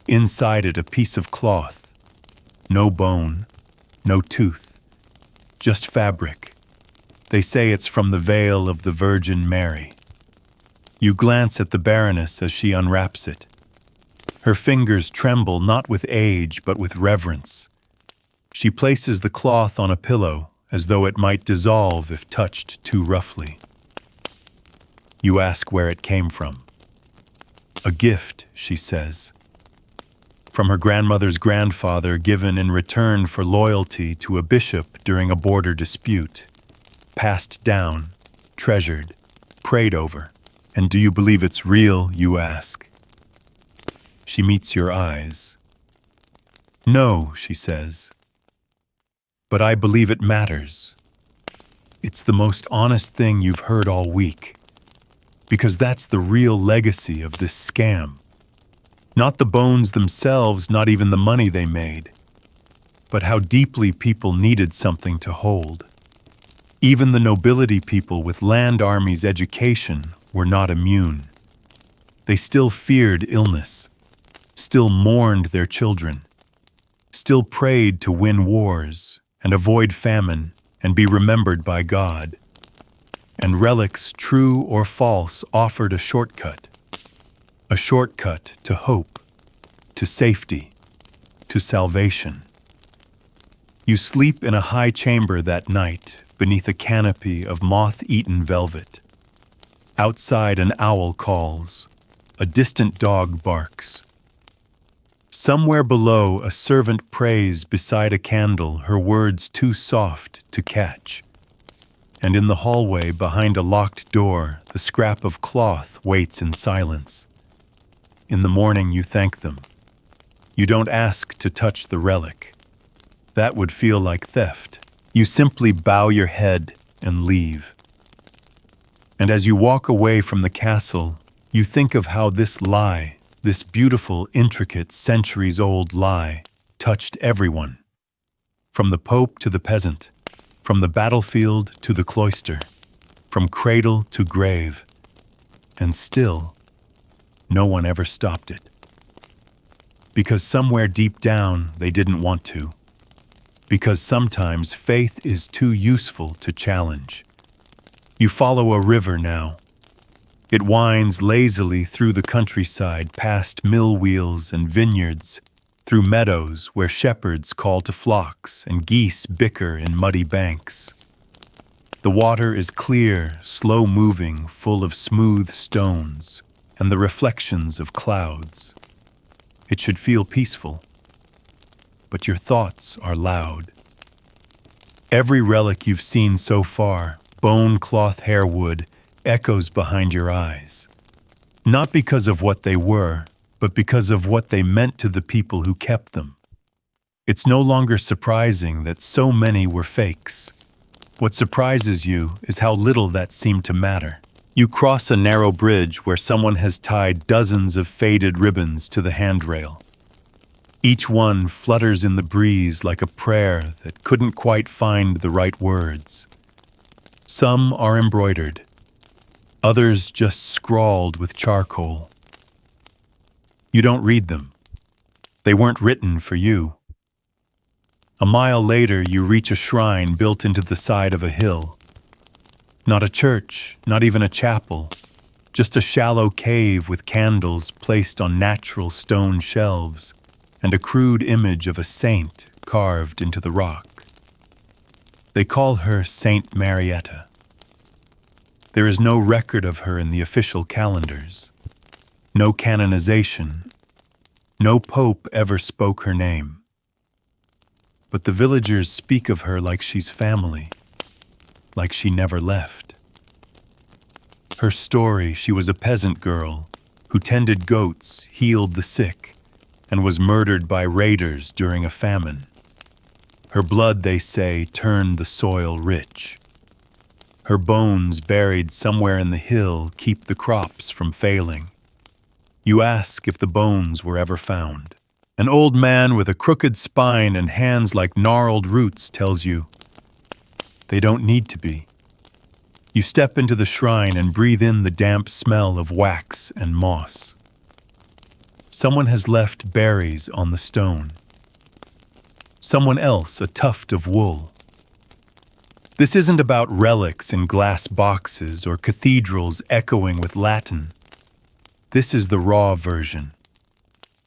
Inside it a piece of cloth. No bone, no tooth, just fabric. They say it's from the veil of the Virgin Mary. You glance at the Baroness as she unwraps it. Her fingers tremble not with age but with reverence. She places the cloth on a pillow as though it might dissolve if touched too roughly. You ask where it came from. A gift, she says. From her grandmother's grandfather, given in return for loyalty to a bishop during a border dispute. Passed down, treasured, prayed over. And do you believe it's real, you ask? She meets your eyes. No, she says. But I believe it matters. It's the most honest thing you've heard all week. Because that's the real legacy of this scam. Not the bones themselves, not even the money they made, but how deeply people needed something to hold. Even the nobility people with land armies' education were not immune. They still feared illness. still mourned their children, still prayed to win wars and avoid famine and be remembered by God. And relics, true or false, offered a shortcut to hope, to safety, to salvation. You sleep in a high chamber that night beneath a canopy of moth-eaten velvet. Outside an owl calls, a distant dog barks. Somewhere below a servant prays beside a candle, her words too soft to catch. And in the hallway behind a locked door, the scrap of cloth waits in silence. In the morning you thank them. You don't ask to touch the relic. That would feel like theft. You simply bow your head and leave. And as you walk away from the castle, you think of how this lie, this beautiful, intricate, centuries-old lie, touched everyone. From the Pope to the peasant, from the battlefield to the cloister, from cradle to grave. And still, no one ever stopped it. Because somewhere deep down, they didn't want to. Because sometimes faith is too useful to challenge. You follow a river now. It winds lazily through the countryside, past mill wheels and vineyards, through meadows where shepherds call to flocks and geese bicker in muddy banks. The water is clear, slow-moving, full of smooth stones and the reflections of clouds. It should feel peaceful. But your thoughts are loud. Every relic you've seen so far, bone, cloth, hair, wood, echoes behind your eyes. Not because of what they were, but because of what they meant to the people who kept them. It's no longer surprising that so many were fakes. What surprises you is how little that seemed to matter. You cross a narrow bridge where someone has tied dozens of faded ribbons to the handrail. Each one flutters in the breeze like a prayer that couldn't quite find the right words. Some are embroidered, others just scrawled with charcoal. You don't read them. They weren't written for you. A mile later, you reach a shrine built into the side of a hill. Not a church, not even a chapel, just a shallow cave with candles placed on natural stone shelves and a crude image of a saint carved into the rock. They call her Saint Marietta. There is no record of her in the official calendars, no canonization, no pope ever spoke her name. But the villagers speak of her like she's family, like she never left. Her story: she was a peasant girl who tended goats, healed the sick, and was murdered by raiders during a famine. Her blood, they say, turned the soil rich. Her bones, buried somewhere in the hill, keep the crops from failing. You ask if the bones were ever found. An old man with a crooked spine and hands like gnarled roots tells you, they don't need to be. You step into the shrine and breathe in the damp smell of wax and moss. Someone has left berries on the stone. Someone else a tuft of wool. This isn't about relics in glass boxes or cathedrals echoing with Latin. This is the raw version,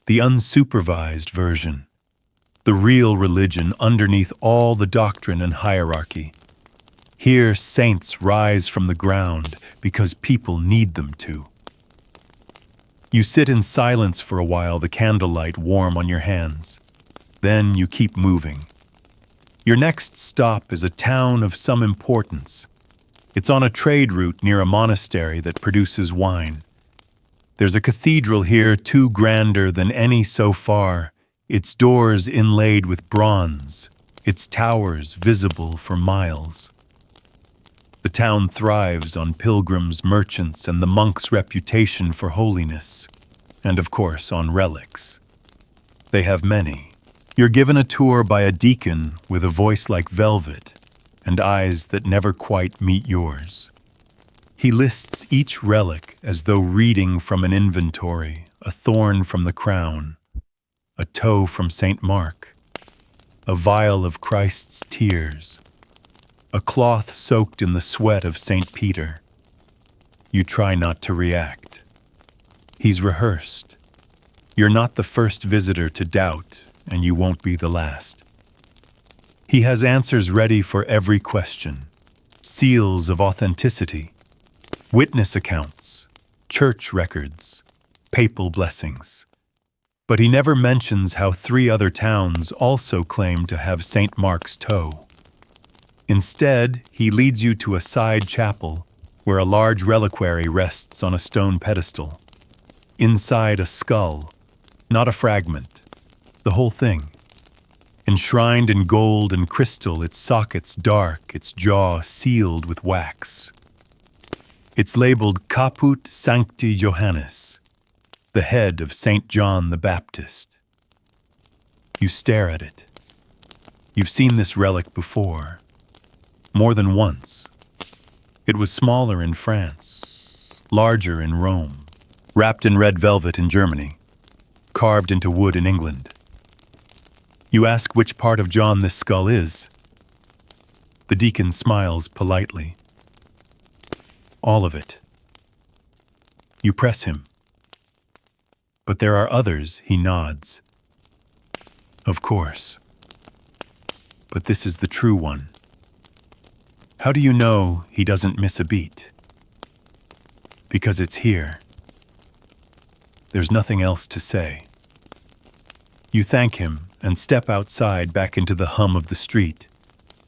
the unsupervised version, the real religion underneath all the doctrine and hierarchy. Here, saints rise from the ground because people need them to. You sit in silence for a while, the candlelight warm on your hands. Then you keep moving. Your next stop is a town of some importance. It's on a trade route near a monastery that produces wine. There's a cathedral here too grander than any so far, its doors inlaid with bronze, its towers visible for miles. The town thrives on pilgrims, merchants, and the monks' reputation for holiness, and of course on relics. They have many. You're given a tour by a deacon with a voice like velvet and eyes that never quite meet yours. He lists each relic as though reading from an inventory, a thorn from the crown, a toe from St. Mark, a vial of Christ's tears, a cloth soaked in the sweat of St. Peter. You try not to react. He's rehearsed. You're not the first visitor to doubt, and you won't be the last. He has answers ready for every question, seals of authenticity, witness accounts, church records, papal blessings. But he never mentions how 3 other towns also claim to have St. Mark's toe. Instead, he leads you to a side chapel where a large reliquary rests on a stone pedestal. Inside a skull, not a fragment, the whole thing. Enshrined in gold and crystal, its sockets dark, its jaw sealed with wax. It's labeled Caput Sancti Johannes, the head of St. John the Baptist. You stare at it. You've seen this relic before, more than once. It was smaller in France, larger in Rome, wrapped in red velvet in Germany, carved into wood in England. You ask which part of John this skull is. The deacon smiles politely. All of it. You press him. But there are others, he nods. Of course. But this is the true one. How do you know he doesn't miss a beat? Because it's here. There's nothing else to say. You thank him and step outside back into the hum of the street,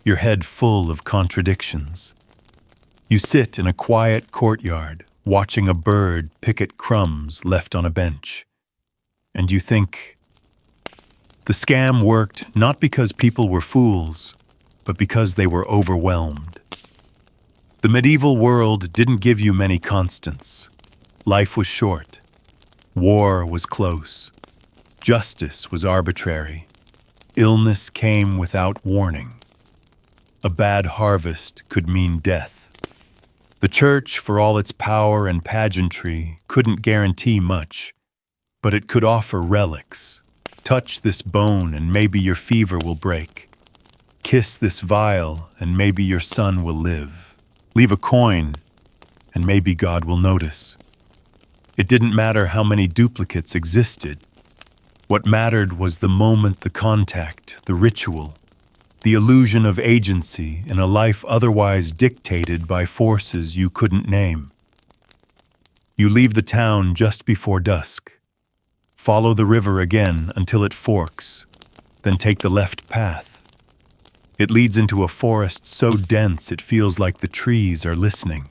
your head full of contradictions. You sit in a quiet courtyard, watching a bird pick at crumbs left on a bench. And you think, the scam worked not because people were fools, but because they were overwhelmed. The medieval world didn't give you many constants. Life was short. War was close. Justice was arbitrary. Illness came without warning. A bad harvest could mean death. The church, for all its power and pageantry, couldn't guarantee much, but it could offer relics. Touch this bone and maybe your fever will break. Kiss this vial and maybe your son will live. Leave a coin and maybe God will notice. It didn't matter how many duplicates existed. What mattered was the moment, the contact, the ritual, the illusion of agency in a life otherwise dictated by forces you couldn't name. You leave the town just before dusk. Follow the river again until it forks, then take the left path. It leads into a forest so dense it feels like the trees are listening.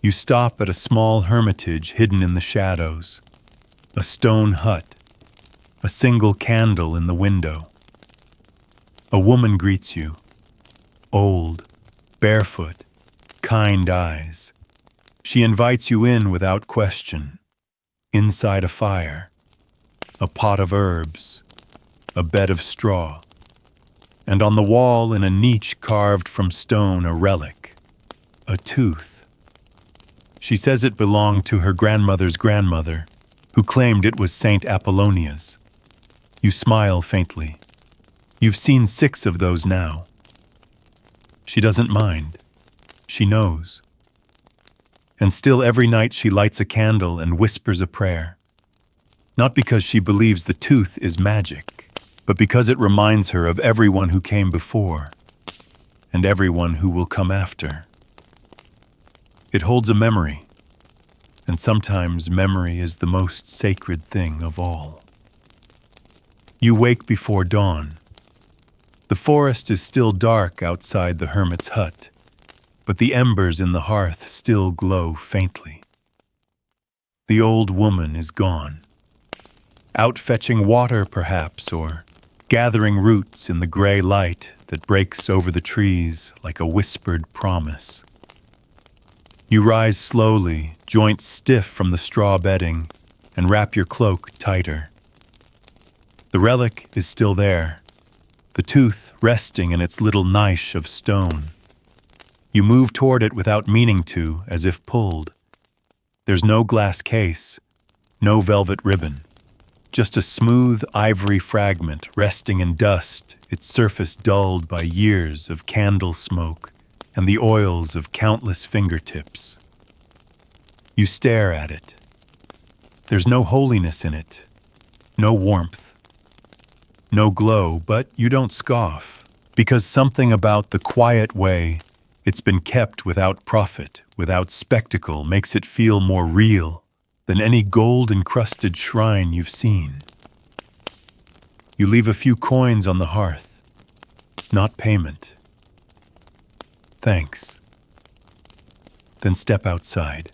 You stop at a small hermitage hidden in the shadows, a stone hut, a single candle in the window. A woman greets you, old, barefoot, kind eyes. She invites you in without question. Inside a fire, a pot of herbs, a bed of straw, and on the wall in a niche carved from stone a relic, a tooth. She says it belonged to her grandmother's grandmother, who claimed it was Saint Apollonia's. You smile faintly. You've seen 6 of those now. She doesn't mind. She knows. And still every night she lights a candle and whispers a prayer. Not because she believes the tooth is magic, but because it reminds her of everyone who came before and everyone who will come after. It holds a memory, and sometimes memory is the most sacred thing of all. You wake before dawn. The forest is still dark outside the hermit's hut, but the embers in the hearth still glow faintly. The old woman is gone. Out fetching water, perhaps, or gathering roots in the gray light that breaks over the trees like a whispered promise. You rise slowly, joints stiff from the straw bedding, and wrap your cloak tighter. The relic is still there, the tooth resting in its little niche of stone. You move toward it without meaning to, as if pulled. There's no glass case, no velvet ribbon. just a smooth ivory fragment resting in dust, its surface dulled by years of candle smoke and the oils of countless fingertips. You stare at it. There's no holiness in it, no warmth, no glow, but you don't scoff, because something about the quiet way it's been kept without profit, without spectacle, makes it feel more real than any gold-encrusted shrine you've seen. You leave a few coins on the hearth, not payment. Thanks. Then step outside.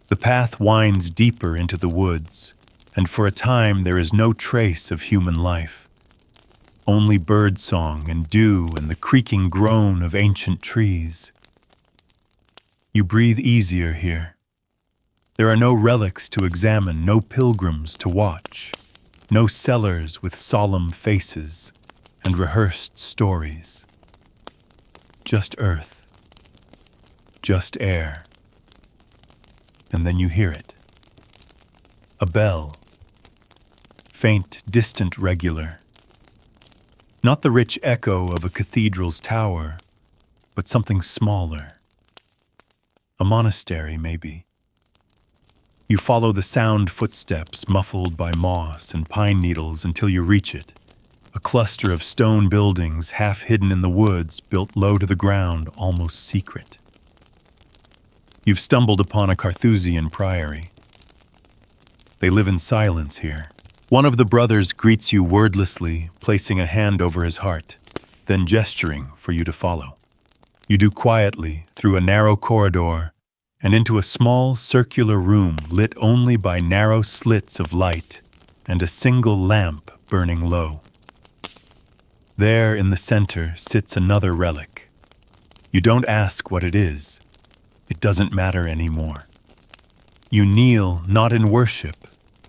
The path winds deeper into the woods, and for a time there is no trace of human life. Only birdsong and dew and the creaking groan of ancient trees. You breathe easier here. There are no relics to examine, no pilgrims to watch, no cellars with solemn faces and rehearsed stories. Just earth, just air. And then you hear it. A bell. Faint, distant, regular. Not the rich echo of a cathedral's tower, but something smaller. A monastery, maybe. You follow the sound footsteps muffled by moss and pine needles until you reach it. A cluster of stone buildings half hidden in the woods, built low to the ground, almost secret. You've stumbled upon a Carthusian priory. They live in silence here. One of the brothers greets you wordlessly, placing a hand over his heart, then gesturing for you to follow. You do quietly through a narrow corridor and into a small circular room lit only by narrow slits of light and a single lamp burning low. There in the center sits another relic. You don't ask what it is. It doesn't matter anymore. You kneel not in worship,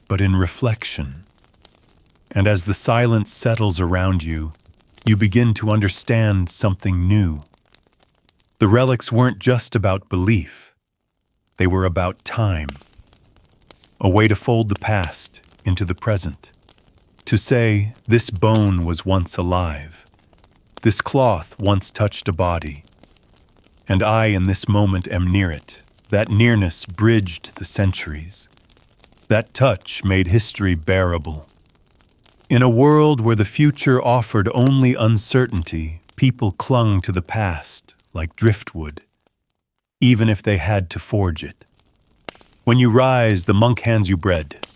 but in reflection. And as the silence settles around you, you begin to understand something new. The relics weren't just about belief. They were about time. A way to fold the past into the present. To say, this bone was once alive. This cloth once touched a body. And I in this moment am near it. That nearness bridged the centuries. That touch made history bearable. In a world where the future offered only uncertainty, people clung to the past like driftwood, even if they had to forge it. When you rise, the monk hands you bread.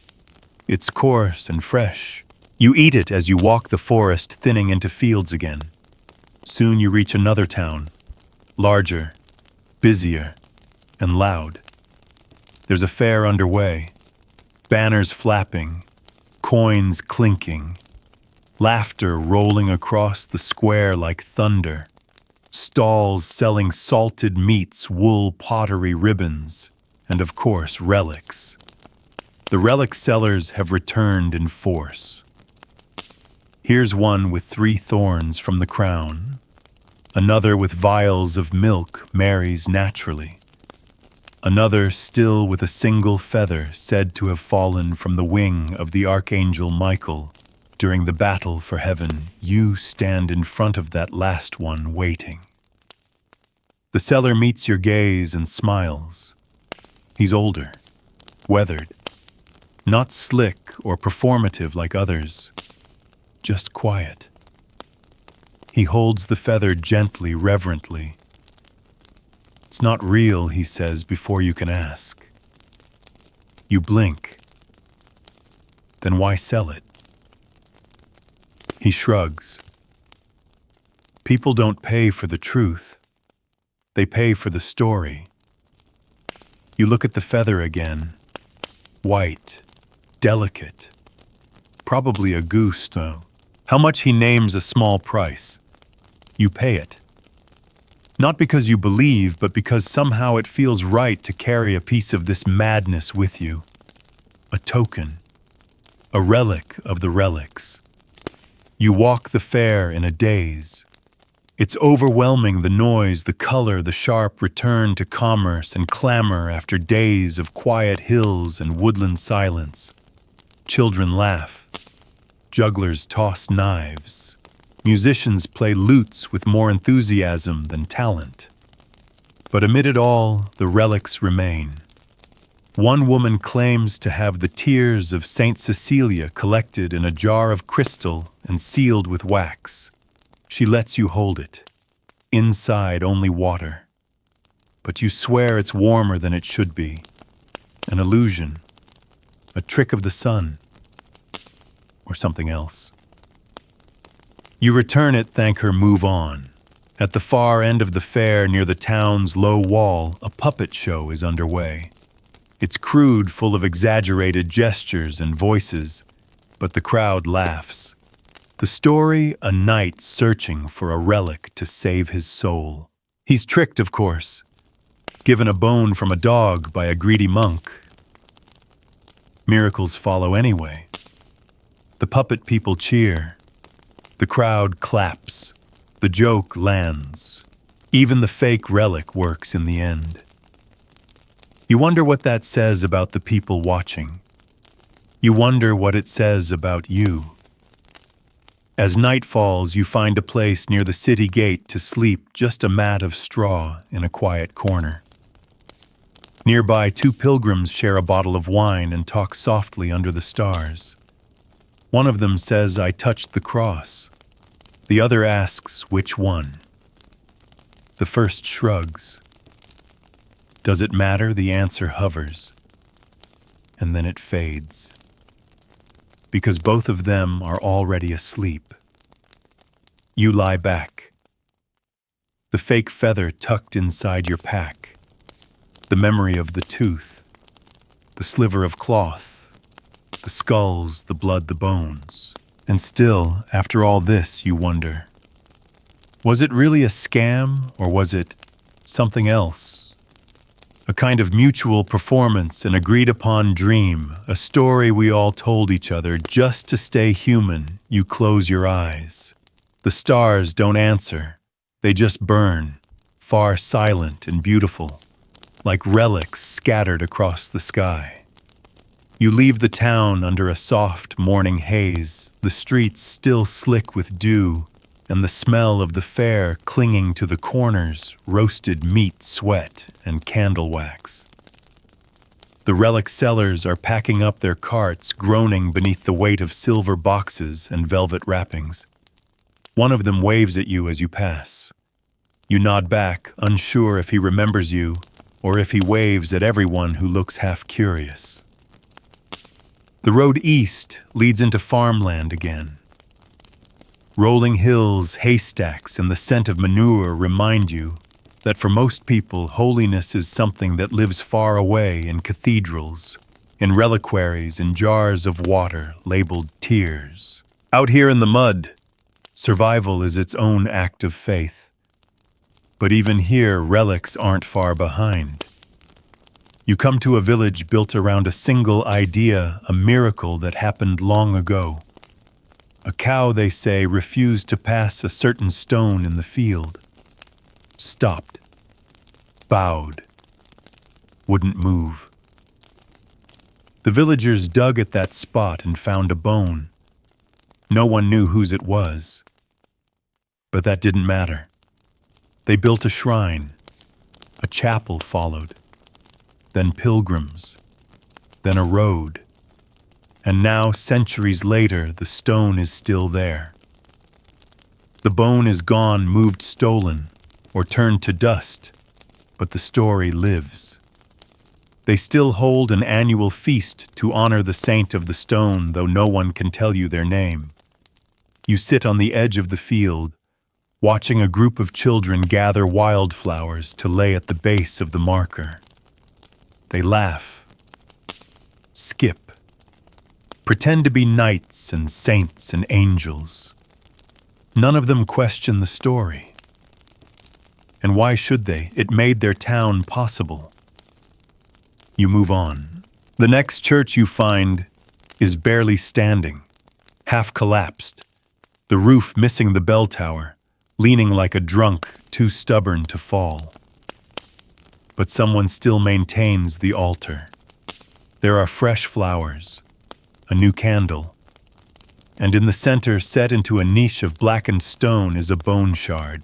It's coarse and fresh. You eat it as you walk the forest, thinning into fields again. Soon you reach another town, larger, busier, and loud. There's a fair underway, banners flapping, coins clinking, laughter rolling across the square like thunder, stalls selling salted meats, wool, pottery, ribbons, and of course, relics. The relic sellers have returned in force. Here's one with 3 thorns from the crown, another with vials of milk Mary's naturally, another still with a single feather said to have fallen from the wing of the Archangel Michael during the battle for heaven. You stand in front of that last one waiting. The seller meets your gaze and smiles. He's older, weathered, not slick or performative like others, just quiet. He holds the feather gently, reverently. It's not real, he says before you can ask. You blink. Then why sell it? He shrugs. People don't pay for the truth. They pay for the story. You look at the feather again. White, delicate. Probably a goose, though. How much he names a small price. You pay it. Not because you believe, but because somehow it feels right to carry a piece of this madness with you. A token. A relic of the relics. You walk the fair in a daze. It's overwhelming, the noise, the color, the sharp return to commerce and clamor after days of quiet hills and woodland silence. Children laugh. Jugglers toss knives. Musicians play lutes with more enthusiasm than talent. But amid it all, the relics remain. One woman claims to have the tears of Saint Cecilia collected in a jar of crystal and sealed with wax. She lets you hold it. Inside only water. But you swear it's warmer than it should be. An illusion. A trick of the sun. Or something else. You return it, thank her, move on. At the far end of the fair near the town's low wall, a puppet show is underway. It's crude, full of exaggerated gestures and voices, but the crowd laughs. The story, a knight searching for a relic to save his soul. He's tricked, of course, given a bone from a dog by a greedy monk. Miracles follow anyway. The puppet people cheer. The crowd claps. The joke lands. Even the fake relic works in the end. You wonder what that says about the people watching. You wonder what it says about you. As night falls, you find a place near the city gate to sleep, just a mat of straw in a quiet corner. Nearby, two pilgrims share a bottle of wine and talk softly under the stars. One of them says, "I touched the cross." The other asks, "Which one?" The first shrugs. Does it matter? The answer hovers. And then it fades. Because both of them are already asleep. You lie back. The fake feather tucked inside your pack. The memory of the tooth. The sliver of cloth. The skulls, the blood, the bones. And still, after all this, you wonder. Was it really a scam, or was it something else? A kind of mutual performance, an agreed-upon dream, a story we all told each other just to stay human. You close your eyes. The stars don't answer. They just burn, far silent and beautiful, like relics scattered across the sky. You leave the town under a soft morning haze, the streets still slick with dew, and the smell of the fair clinging to the corners, roasted meat, sweat, and candle wax. The relic sellers are packing up their carts, groaning beneath the weight of silver boxes and velvet wrappings. One of them waves at you as you pass. You nod back, unsure if he remembers you, or if he waves at everyone who looks half curious. The road east leads into farmland again. Rolling hills, haystacks, and the scent of manure remind you that for most people, holiness is something that lives far away in cathedrals, in reliquaries, in jars of water labeled tears. Out here in the mud, survival is its own act of faith. But even here, relics aren't far behind. You come to a village built around a single idea, a miracle that happened long ago. A cow, they say, refused to pass a certain stone in the field. Stopped. Bowed. Wouldn't move. The villagers dug at that spot and found a bone. No one knew whose it was. But that didn't matter. They built a shrine. A chapel followed. Then pilgrims. Then a road. And now, centuries later, the stone is still there. The bone is gone, moved, stolen, or turned to dust, but the story lives. They still hold an annual feast to honor the saint of the stone, though no one can tell you their name. You sit on the edge of the field, watching a group of children gather wildflowers to lay at the base of the marker. They laugh, skip, pretend to be knights and saints and angels. None of them question the story. And why should they? It made their town possible. You move on. The next church you find is barely standing, half collapsed, the roof missing the bell tower, leaning like a drunk, too stubborn to fall. But someone still maintains the altar. There are fresh flowers, a new candle, and in the center, set into a niche of blackened stone, is a bone shard,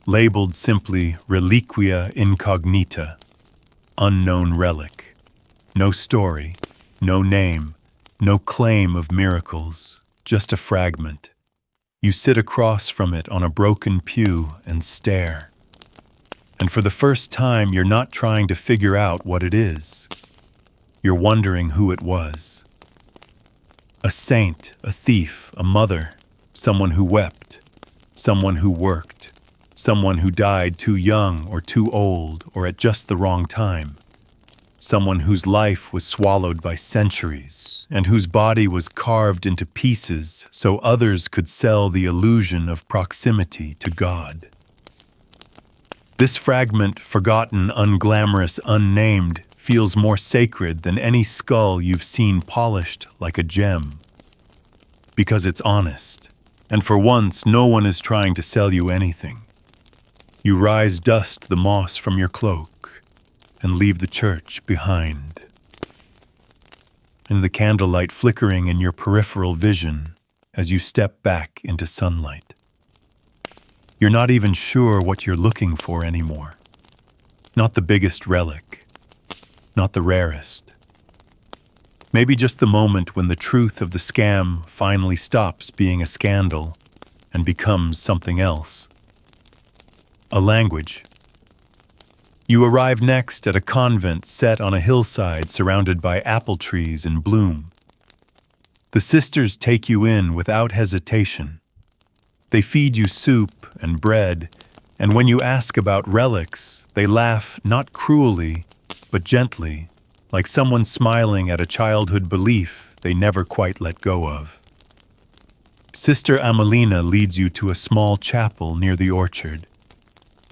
labeled simply Reliquia Incognita, unknown relic. No story, no name, no claim of miracles, just a fragment. You sit across from it on a broken pew and stare. And for the first time, you're not trying to figure out what it is. You're wondering who it was. A saint, a thief, a mother, someone who wept, someone who worked, someone who died too young or too old or at just the wrong time, someone whose life was swallowed by centuries and whose body was carved into pieces so others could sell the illusion of proximity to God. This fragment, forgotten, unglamorous, unnamed, feels more sacred than any skull you've seen polished like a gem. Because it's honest, and for once no one is trying to sell you anything. You rise, dust the moss from your cloak, and leave the church behind. In the candlelight flickering in your peripheral vision as you step back into sunlight. You're not even sure what you're looking for anymore. Not the biggest relic, not the rarest. Maybe just the moment when the truth of the scam finally stops being a scandal and becomes something else. A language. You arrive next at a convent set on a hillside surrounded by apple trees in bloom. The sisters take you in without hesitation. They feed you soup and bread, and when you ask about relics, they laugh not cruelly, but gently, like someone smiling at a childhood belief they never quite let go of. Sister Amelina leads you to a small chapel near the orchard.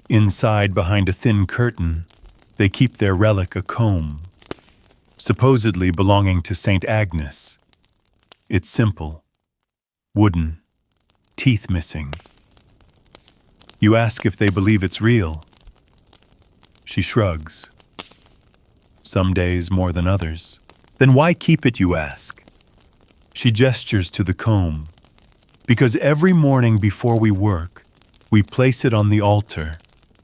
Inside, behind a thin curtain, they keep their relic, a comb, supposedly belonging to St. Agnes. It's simple, wooden, teeth missing. You ask if they believe it's real. She shrugs. Some days more than others. Then why keep it, you ask? She gestures to the comb. Because every morning before we work, we place it on the altar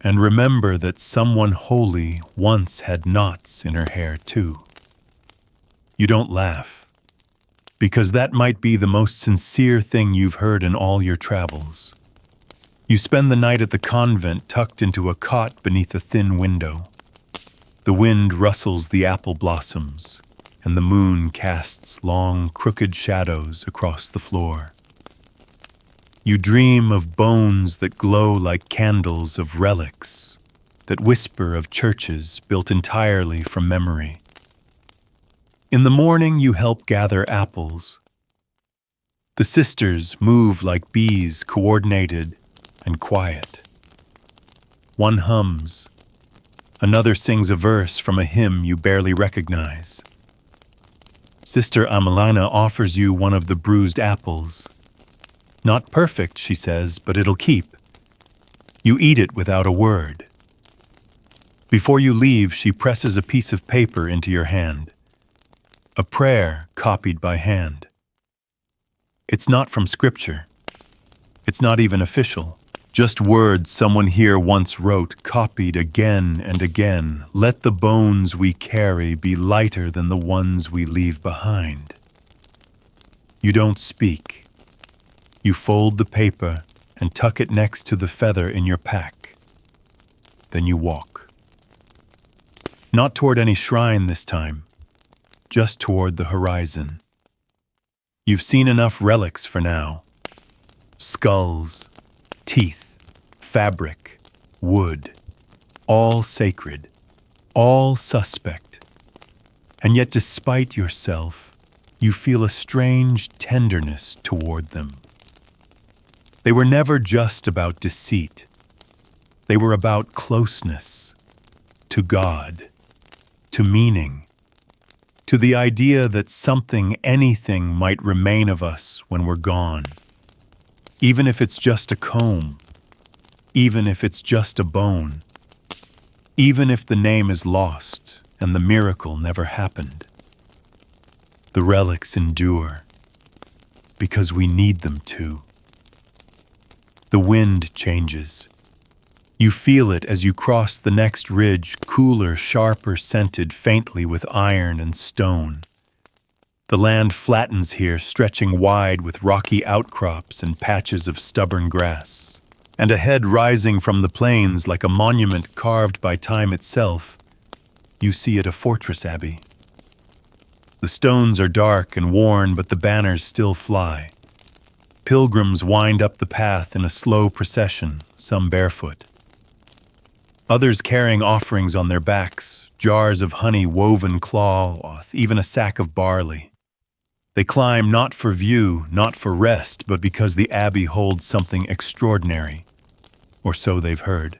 and remember that someone holy once had knots in her hair too. You don't laugh, because that might be the most sincere thing you've heard in all your travels. You spend the night at the convent tucked into a cot beneath a thin window. The wind rustles the apple blossoms, and the moon casts long, crooked shadows across the floor. You dream of bones that glow like candles, of relics that whisper of churches built entirely from memory. In the morning, you help gather apples. The sisters move like bees, coordinated and quiet. One hums. Another sings a verse from a hymn you barely recognize. Sister Amelina offers you one of the bruised apples. Not perfect, she says, but it'll keep. You eat it without a word. Before you leave, she presses a piece of paper into your hand. A prayer copied by hand. It's not from scripture. It's not even official. Just words someone here once wrote, copied again and again. Let the bones we carry be lighter than the ones we leave behind. You don't speak. You fold the paper and tuck it next to the feather in your pack. Then you walk. Not toward any shrine this time, just toward the horizon. You've seen enough relics for now. Skulls, teeth, fabric, wood, all sacred, all suspect. And yet despite yourself, you feel a strange tenderness toward them. They were never just about deceit. They were about closeness, to God, to meaning, to the idea that something, anything might remain of us when we're gone. Even if it's just a comb, even if it's just a bone, even if the name is lost and the miracle never happened. The relics endure because we need them to. The wind changes. You feel it as you cross the next ridge, cooler, sharper, scented faintly with iron and stone. The land flattens here, stretching wide with rocky outcrops and patches of stubborn grass. And ahead, rising from the plains like a monument carved by time itself, you see it a fortress abbey. The stones are dark and worn, but the banners still fly. Pilgrims wind up the path in a slow procession, some barefoot. Others carrying offerings on their backs, jars of honey woven cloth, even a sack of barley. They climb not for view, not for rest, but because the abbey holds something extraordinary, or so they've heard.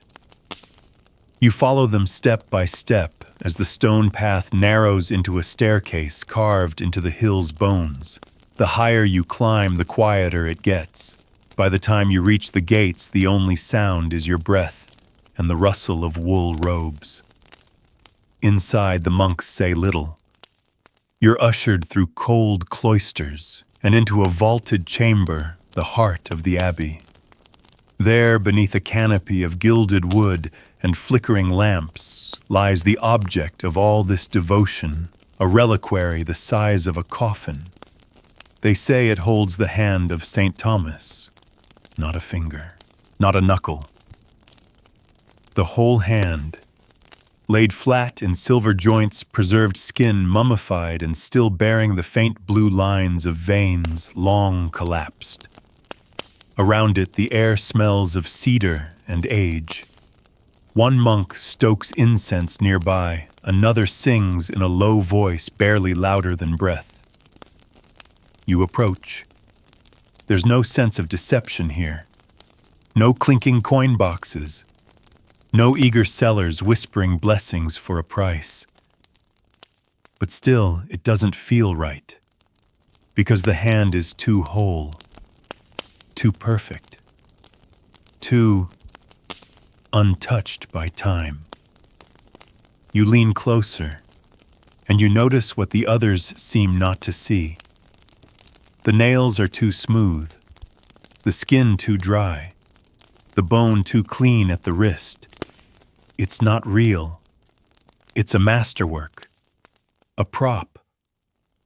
You follow them step by step as the stone path narrows into a staircase carved into the hill's bones. The higher you climb, the quieter it gets. By the time you reach the gates, the only sound is your breath and the rustle of wool robes. Inside, the monks say little. You're ushered through cold cloisters and into a vaulted chamber, the heart of the abbey. There, beneath a canopy of gilded wood and flickering lamps, lies the object of all this devotion, a reliquary the size of a coffin. They say it holds the hand of St. Thomas, not a finger, not a knuckle. The whole hand, laid flat in silver joints, preserved skin mummified and still bearing the faint blue lines of veins long collapsed. Around it, the air smells of cedar and age. One monk stokes incense nearby, another sings in a low voice barely louder than breath. You approach. There's no sense of deception here. No clinking coin boxes. No eager sellers whispering blessings for a price. But still, it doesn't feel right. Because the hand is too whole. Too perfect. Too untouched by time. You lean closer, and you notice what the others seem not to see. The nails are too smooth, the skin too dry, the bone too clean at the wrist. It's not real. It's a masterwork, a prop,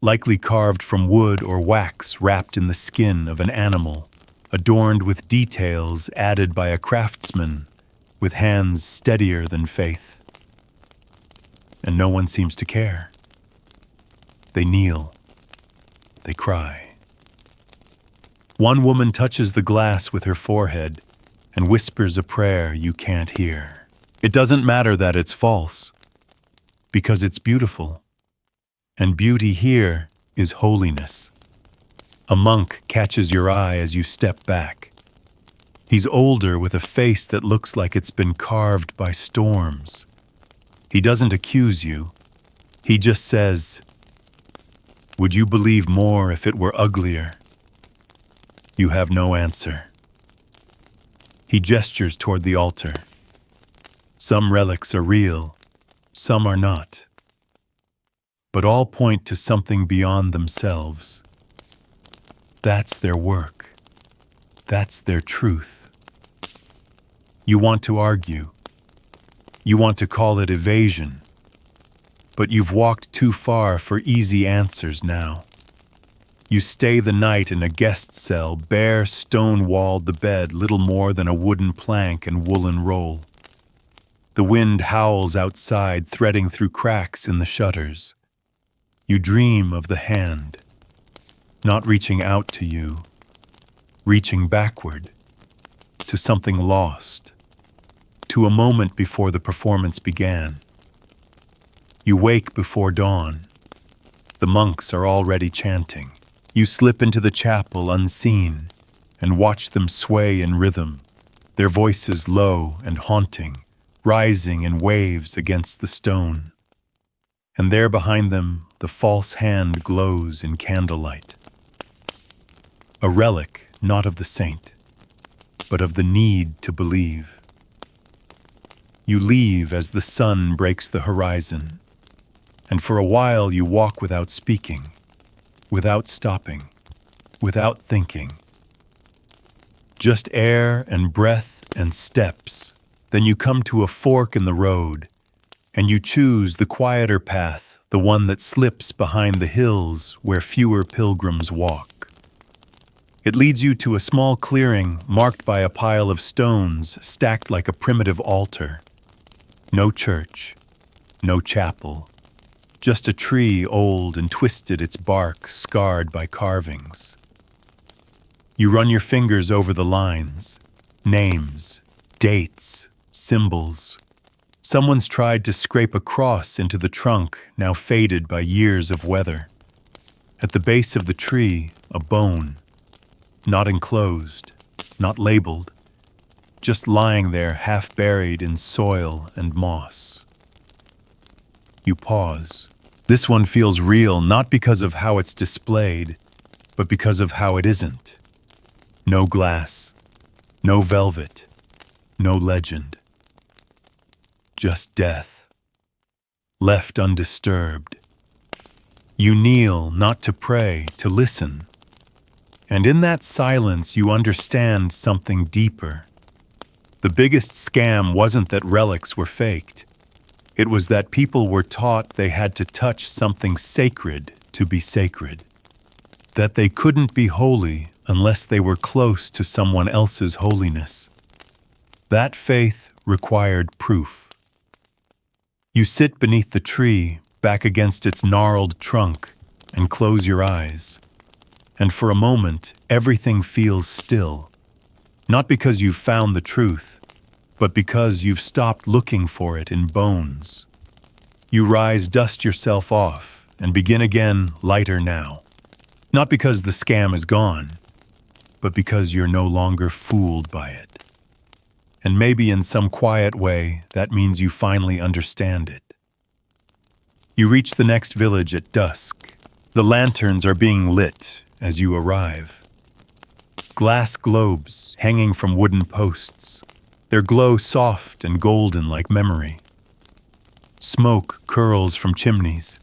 likely carved from wood or wax wrapped in the skin of an animal, adorned with details added by a craftsman with hands steadier than faith. And no one seems to care. They kneel. They cry. One woman touches the glass with her forehead and whispers a prayer you can't hear. It doesn't matter that it's false, because it's beautiful. And beauty here is holiness. A monk catches your eye as you step back. He's older with a face that looks like it's been carved by storms. He doesn't accuse you. He just says, "Would you believe more if it were uglier?" You have no answer. He gestures toward the altar. Some relics are real, some are not. But all point to something beyond themselves. That's their work. That's their truth. You want to argue. You want to call it evasion. But you've walked too far for easy answers now. You stay the night in a guest cell, bare, stone-walled the bed, little more than a wooden plank and woolen roll. The wind howls outside, threading through cracks in the shutters. You dream of the hand, not reaching out to you, reaching backward, to something lost, to a moment before the performance began. You wake before dawn. The monks are already chanting. You slip into the chapel unseen and watch them sway in rhythm, their voices low and haunting, rising in waves against the stone. And there behind them, the false hand glows in candlelight. A relic not of the saint, but of the need to believe. You leave as the sun breaks the horizon, and for a while you walk without speaking, without stopping, without thinking. Just air and breath and steps. Then you come to a fork in the road, and you choose the quieter path, the one that slips behind the hills where fewer pilgrims walk. It leads you to a small clearing marked by a pile of stones stacked like a primitive altar. No church, no chapel, just a tree old and twisted, its bark scarred by carvings. You run your fingers over the lines, names, dates, symbols. Someone's tried to scrape a cross into the trunk, now faded by years of weather. At the base of the tree, a bone, not enclosed, not labeled, just lying there half buried in soil and moss. You pause. This one feels real, not because of how it's displayed, but because of how it isn't. No glass, no velvet, no legend. Just death, left undisturbed. You kneel not to pray, to listen. And in that silence you understand something deeper. The biggest scam wasn't that relics were faked. It was that people were taught they had to touch something sacred to be sacred. That they couldn't be holy unless they were close to someone else's holiness. That faith required proof. You sit beneath the tree, back against its gnarled trunk, and close your eyes. And for a moment, everything feels still. Not because you've found the truth, but because you've stopped looking for it in bones. You rise, dust yourself off, and begin again, lighter now. Not because the scam is gone, but because you're no longer fooled by it. And maybe in some quiet way, that means you finally understand it. You reach the next village at dusk. The lanterns are being lit as you arrive. Glass globes hanging from wooden posts, their glow soft and golden like memory. Smoke curls from chimneys.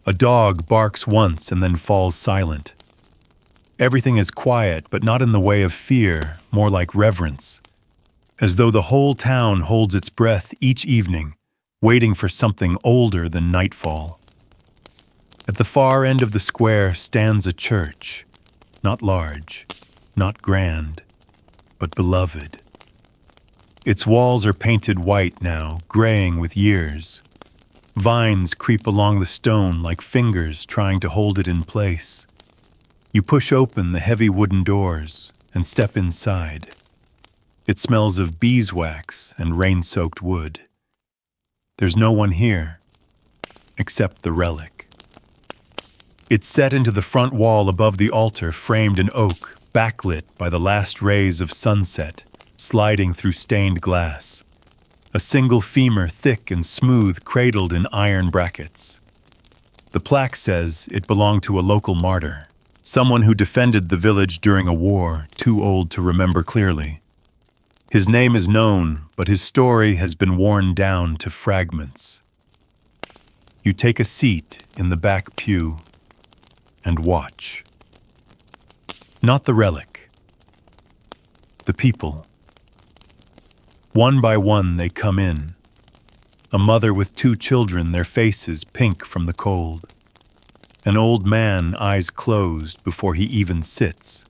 A dog barks once and then falls silent. Everything is quiet, but not in the way of fear, more like reverence. As though the whole town holds its breath each evening, waiting for something older than nightfall. At the far end of the square stands a church, not large, not grand, but beloved. Its walls are painted white now, graying with years. Vines creep along the stone like fingers trying to hold it in place. You push open the heavy wooden doors and step inside. It smells of beeswax and rain-soaked wood. There's no one here, except the relic. It's set into the front wall above the altar, framed in oak, backlit by the last rays of sunset, sliding through stained glass. A single femur, thick and smooth, cradled in iron brackets. The plaque says it belonged to a local martyr, someone who defended the village during a war too old to remember clearly. His name is known, but his story has been worn down to fragments. You take a seat in the back pew and watch. Not the relic, the people. One by one they come in. A mother with 2 children, their faces pink from the cold. An old man, eyes closed before he even sits.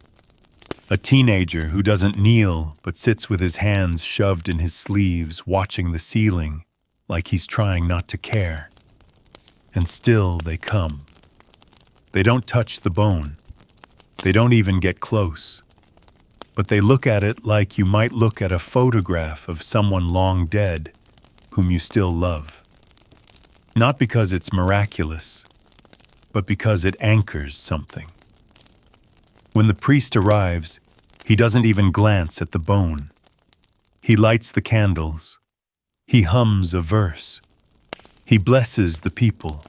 A teenager who doesn't kneel but sits with his hands shoved in his sleeves, watching the ceiling like he's trying not to care. And still they come. They don't touch the bone. They don't even get close. But they look at it like you might look at a photograph of someone long dead whom you still love. Not because it's miraculous, but because it anchors something. When the priest arrives, he doesn't even glance at the bone. He lights the candles. He hums a verse. He blesses the people.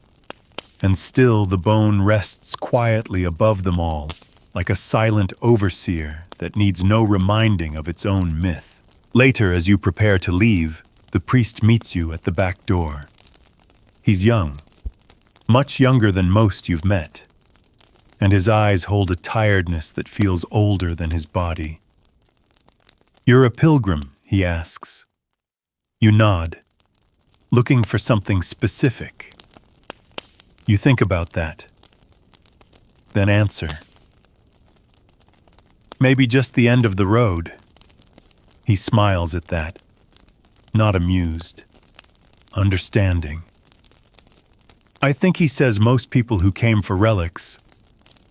And still the bone rests quietly above them all, like a silent overseer that needs no reminding of its own myth. Later, as you prepare to leave, the priest meets you at the back door. He's young, much younger than most you've met. and his eyes hold a tiredness that feels older than his body. "You're a pilgrim," he asks. You nod, looking for something specific. You think about that, then answer. "Maybe just the end of the road." He smiles at that, not amused, understanding. I think he says most people who came for relics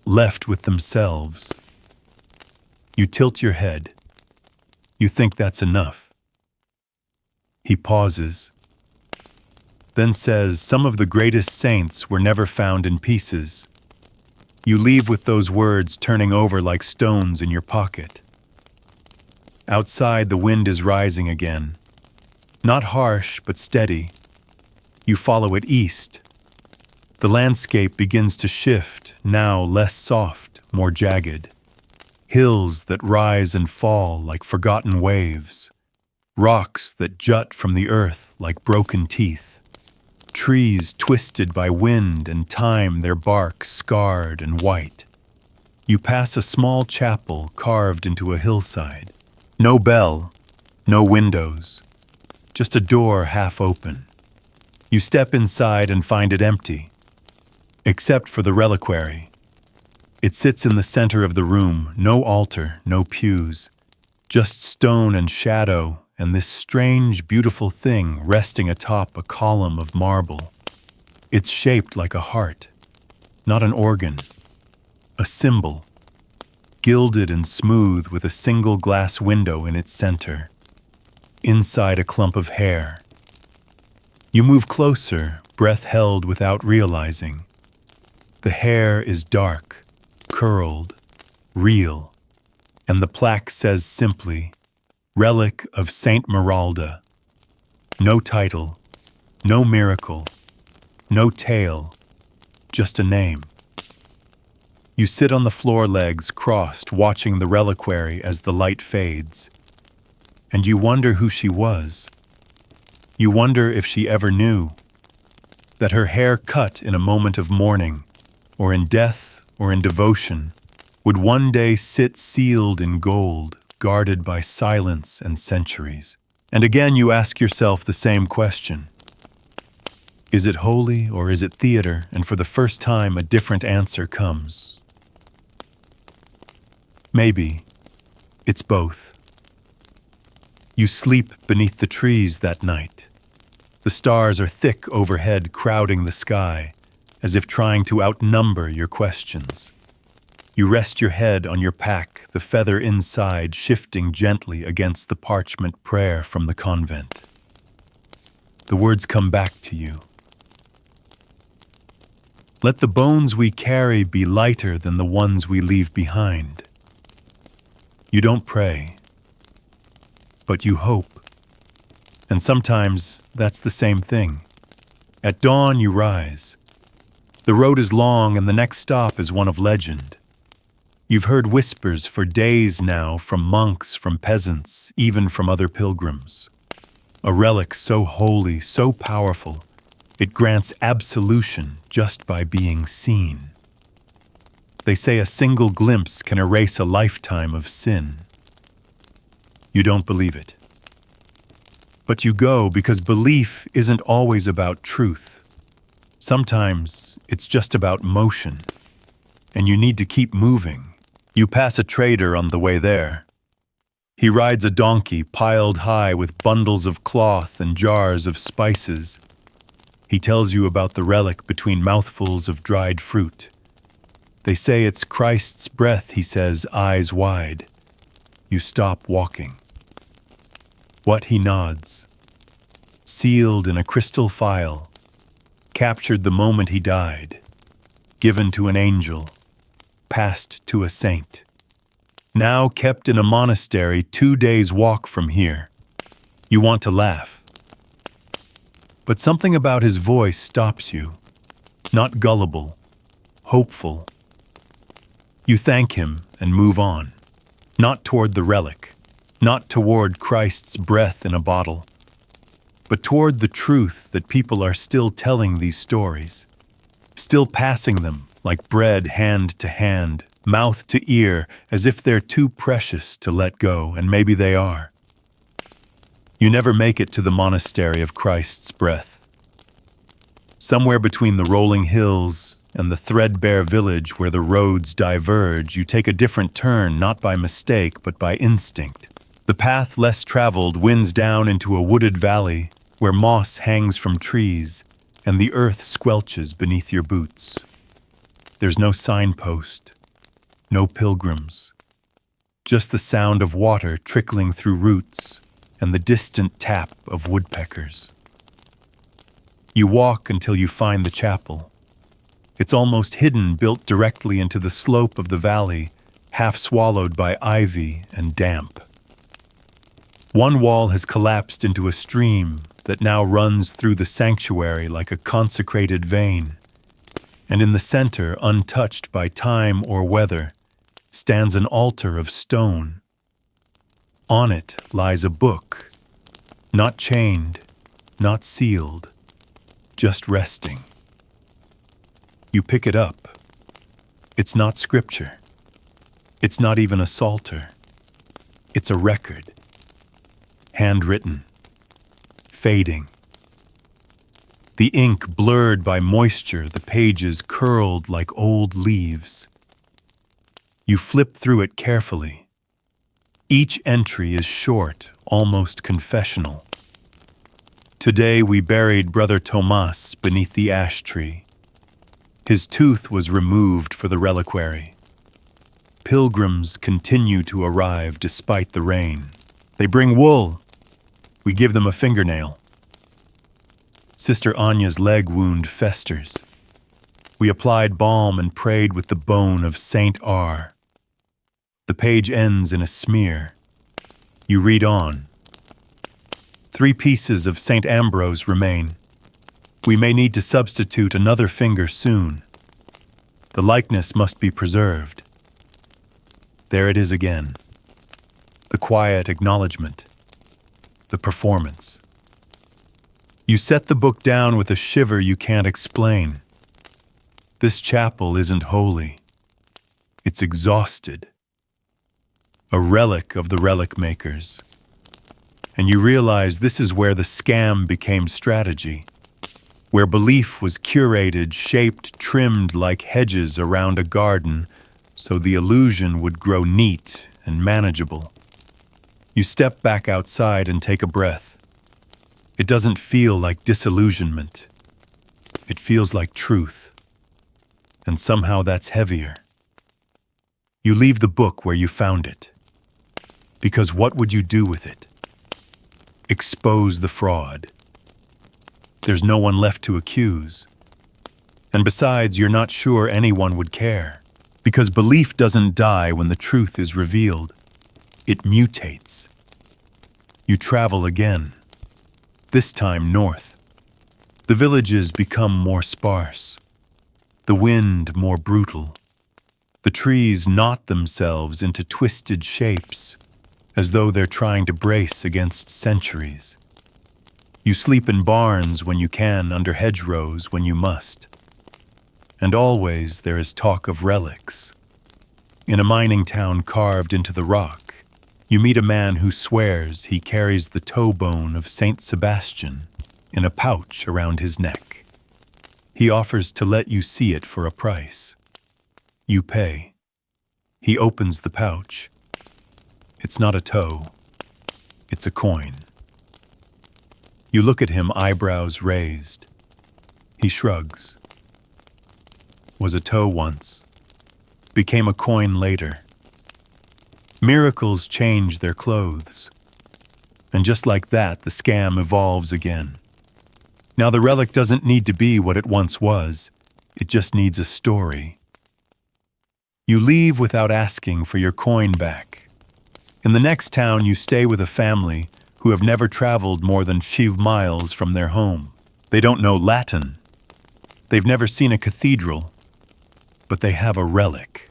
left with themselves. You tilt your head. You think that's enough. He pauses, then says some of the greatest saints were never found in pieces. You leave with those words turning over like stones in your pocket. Outside, the wind is rising again. Not harsh, but steady. You follow it east. The landscape begins to shift, now less soft, more jagged. Hills that rise and fall like forgotten waves. Rocks that jut from the earth like broken teeth. Trees twisted by wind and time, their bark scarred and white. You pass a small chapel carved into a hillside. No bell, no windows, just a door half open. You step inside and find it empty, except for the reliquary. It sits in the center of the room, no altar, no pews, just stone and shadow and this strange, beautiful thing resting atop a column of marble. It's shaped like a heart, not an organ, a symbol, gilded and smooth with a single glass window in its center. Inside a clump of hair. You move closer, breath held without realizing. The hair is dark, curled, real, and the plaque says simply, "Relic of Saint Meralda." No title, no miracle, no tale, just a name. You sit on the floor, legs crossed, watching the reliquary as the light fades. And you wonder who she was. You wonder if she ever knew that her hair cut in a moment of mourning, or in death, or in devotion, would one day sit sealed in gold, guarded by silence and centuries. And again you ask yourself the same question. Is it holy or is it theater? And for the first time a different answer comes. Maybe it's both. You sleep beneath the trees that night. The stars are thick overhead, crowding the sky, as if trying to outnumber your questions. You rest your head on your pack, the feather inside shifting gently against the parchment prayer from the convent. The words come back to you. Let the bones we carry be lighter than the ones we leave behind. You don't pray, but you hope. And sometimes that's the same thing. At dawn you rise. The road is long and the next stop is one of legend. You've heard whispers for days now from monks, from peasants, even from other pilgrims. A relic so holy, so powerful, it grants absolution just by being seen. They say a single glimpse can erase a lifetime of sin. You don't believe it. But you go because belief isn't always about truth. Sometimes it's just about motion, and you need to keep moving. You pass a trader on the way there. He rides a donkey piled high with bundles of cloth and jars of spices. He tells you about the relic between mouthfuls of dried fruit. They say it's Christ's breath, he says, eyes wide. You stop walking. What, he nods. Sealed in a crystal phial, captured the moment he died, given to an angel, passed to a saint. Now kept in a monastery 2 days' walk from here. You want to laugh. But something about his voice stops you. Not gullible, hopeful. You thank him and move on. Not toward the relic, not toward Christ's breath in a bottle, but toward the truth that people are still telling these stories, still passing them like bread hand to hand, mouth to ear, as if they're too precious to let go, and maybe they are. You never make it to the monastery of Christ's breath. Somewhere between the rolling hills and the threadbare village where the roads diverge, you take a different turn, not by mistake, but by instinct. The path less traveled winds down into a wooded valley where moss hangs from trees and the earth squelches beneath your boots. There's no signpost, no pilgrims, just the sound of water trickling through roots and the distant tap of woodpeckers. You walk until you find the chapel. It's almost hidden, built directly into the slope of the valley, half swallowed by ivy and damp. One wall has collapsed into a stream that now runs through the sanctuary like a consecrated vein, and in the center, untouched by time or weather, stands an altar of stone. On it lies a book, not chained, not sealed, just resting. You pick it up. It's not scripture. It's not even a psalter. It's a record. Handwritten. Fading. The ink blurred by moisture, the pages curled like old leaves. You flip through it carefully. Each entry is short, almost confessional. Today we buried Brother Tomas beneath the ash tree. His tooth was removed for the reliquary. Pilgrims continue to arrive despite the rain. They bring wool. We give them a fingernail. Sister Anya's leg wound festers. We applied balm and prayed with the bone of Saint R. The page ends in a smear. You read on. 3 pieces of St. Ambrose remain. We may need to substitute another finger soon. The likeness must be preserved. There it is again. The quiet acknowledgement. The performance. You set the book down with a shiver you can't explain. This chapel isn't holy. It's exhausted. A relic of the relic makers. And you realize this is where the scam became strategy, where belief was curated, shaped, trimmed like hedges around a garden, so the illusion would grow neat and manageable. You step back outside and take a breath. It doesn't feel like disillusionment. It feels like truth. And somehow that's heavier. You leave the book where you found it. Because what would you do with it? Expose the fraud. There's no one left to accuse. And besides, you're not sure anyone would care. Because belief doesn't die when the truth is revealed. It mutates. You travel again. This time north. The villages become more sparse. The wind more brutal. The trees knot themselves into twisted shapes, as though they're trying to brace against centuries. You sleep in barns when you can, under hedgerows when you must. And always there is talk of relics. In a mining town carved into the rock, you meet a man who swears he carries the toe bone of Saint Sebastian in a pouch around his neck. He offers to let you see it for a price. You pay. He opens the pouch. It's not a toe. It's a coin. You look at him, eyebrows raised. He shrugs. Was a toe once. Became a coin later. Miracles change their clothes. And just like that, the scam evolves again. Now the relic doesn't need to be what it once was. It just needs a story. You leave without asking for your coin back. In the next town, you stay with a family who have never traveled more than 5 miles from their home. They don't know Latin. They've never seen a cathedral, but they have a relic.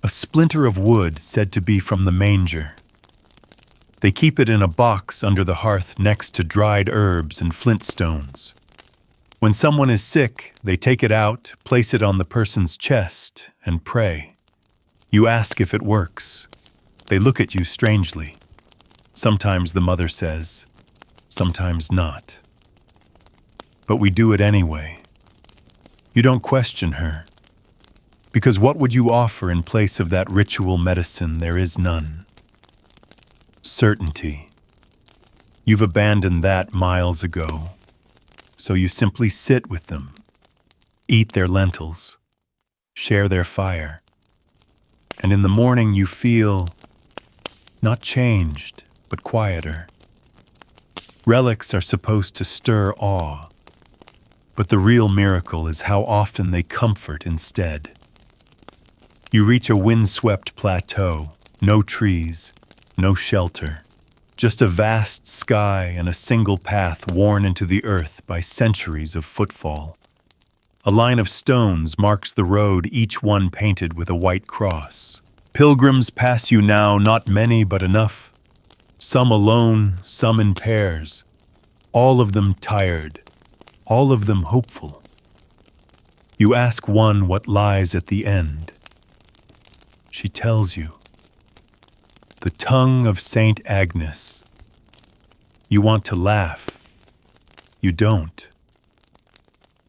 A splinter of wood said to be from the manger. They keep it in a box under the hearth next to dried herbs and flintstones. When someone is sick, they take it out, place it on the person's chest, and pray. You ask if it works. They look at you strangely. Sometimes the mother says, sometimes not. But we do it anyway. You don't question her. Because what would you offer in place of that ritual medicine? There is none. Certainty. You've abandoned that miles ago. So you simply sit with them, eat their lentils, share their fire. And in the morning you feel not changed, but quieter. Relics are supposed to stir awe, but the real miracle is how often they comfort instead. You reach a windswept plateau, no trees, no shelter, just a vast sky and a single path worn into the earth by centuries of footfall. A line of stones marks the road, each one painted with a white cross. Pilgrims pass you now, not many but enough. Some alone, some in pairs. All of them tired, all of them hopeful. You ask one what lies at the end. She tells you. The tongue of Saint Agnes. You want to laugh. You don't.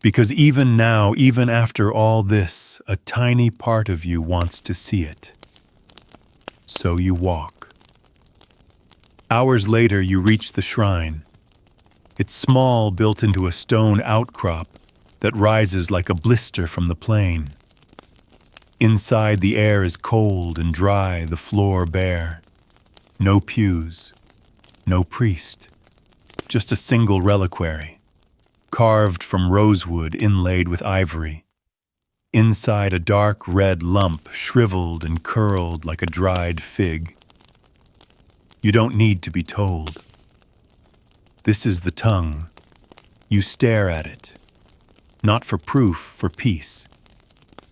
Because even now, even after all this, a tiny part of you wants to see it. So you walk. Hours later, you reach the shrine. It's small, built into a stone outcrop that rises like a blister from the plain. Inside, the air is cold and dry, the floor bare. No pews, no priest, just a single reliquary, carved from rosewood inlaid with ivory. Inside, a dark red lump, shriveled and curled like a dried fig. You don't need to be told. This is the tongue. You stare at it, not for proof, for peace,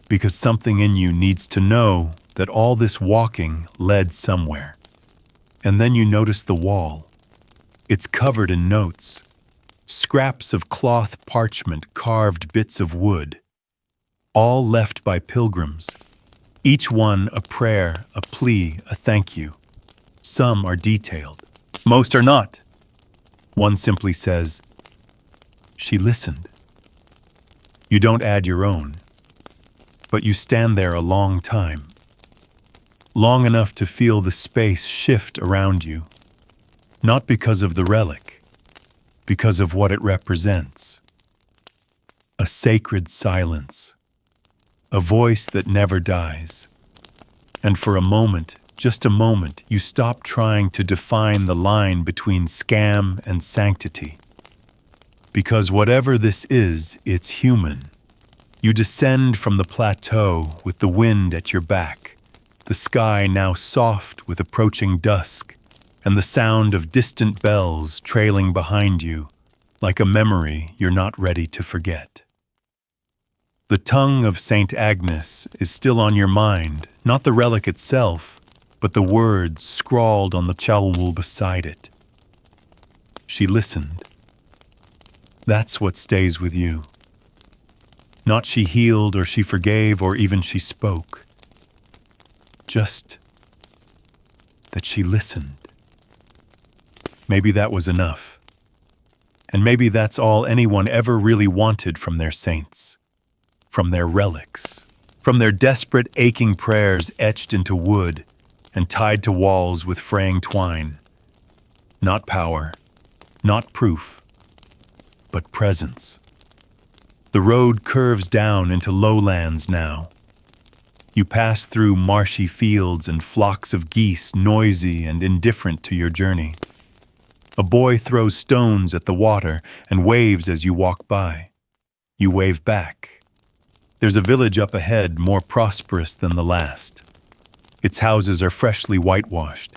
because something in you needs to know that all this walking led somewhere. And then you notice the wall. It's covered in notes, scraps of cloth, parchment, carved bits of wood, all left by pilgrims, each one a prayer, a plea, a thank you. Some are detailed, most are not. One simply says, "She listened." You don't add your own, but you stand there a long time. Long enough to feel the space shift around you, not because of the relic, because of what it represents. A sacred silence, a voice that never dies. And for a moment, just a moment, you stop trying to define the line between scam and sanctity. Because whatever this is, it's human. You descend from the plateau with the wind at your back, the sky now soft with approaching dusk, and the sound of distant bells trailing behind you, like a memory you're not ready to forget. The tongue of Saint Agnes is still on your mind, not the relic itself, but the words scrawled on the chalwul beside it. She listened. That's what stays with you. Not she healed or she forgave or even she spoke. Just that she listened. Maybe that was enough. And maybe that's all anyone ever really wanted from their saints, from their relics, from their desperate, aching prayers etched into wood and tied to walls with fraying twine. Not power, not proof, but presence. The road curves down into lowlands now. You pass through marshy fields and flocks of geese, noisy and indifferent to your journey. A boy throws stones at the water and waves as you walk by. You wave back. There's a village up ahead, more prosperous than the last. Its houses are freshly whitewashed.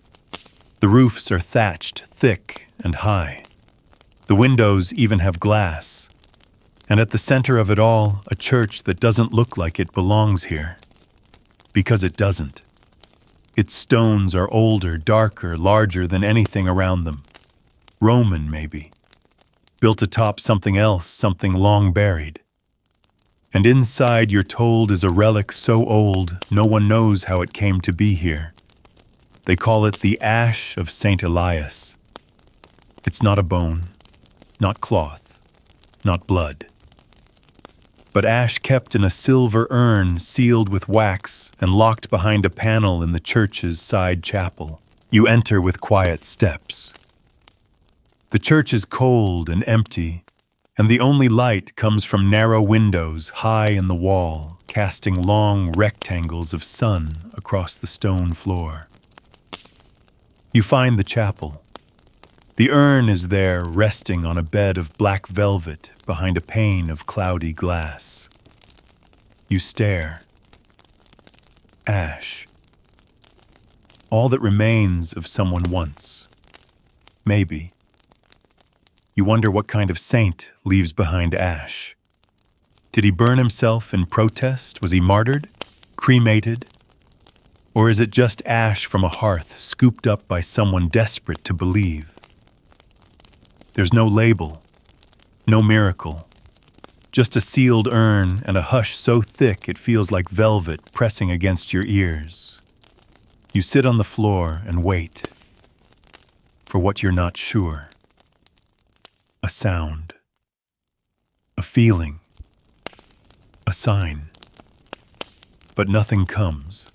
The roofs are thatched, thick and high. The windows even have glass. And at the center of it all, a church that doesn't look like it belongs here. Because it doesn't. Its stones are older, darker, larger than anything around them. Roman, maybe. built atop something else, something long buried. And inside, you're told, is a relic so old no one knows how it came to be here. They call it the ash of St. Elias. It's not a bone, not cloth, not blood, but ash kept in a silver urn sealed with wax and locked behind a panel in the church's side chapel. You enter with quiet steps. The church is cold and empty, and the only light comes from narrow windows high in the wall, casting long rectangles of sun across the stone floor. You find the chapel. The urn is there, resting on a bed of black velvet behind a pane of cloudy glass. You stare. Ash. All that remains of someone once. Maybe. You wonder what kind of saint leaves behind ash. Did he burn himself in protest? Was he martyred? Cremated? Or is it just ash from a hearth scooped up by someone desperate to believe? There's no label, no miracle, just a sealed urn and a hush so thick it feels like velvet pressing against your ears. You sit on the floor and wait for what you're not sure. A sound, a feeling, a sign. But nothing comes.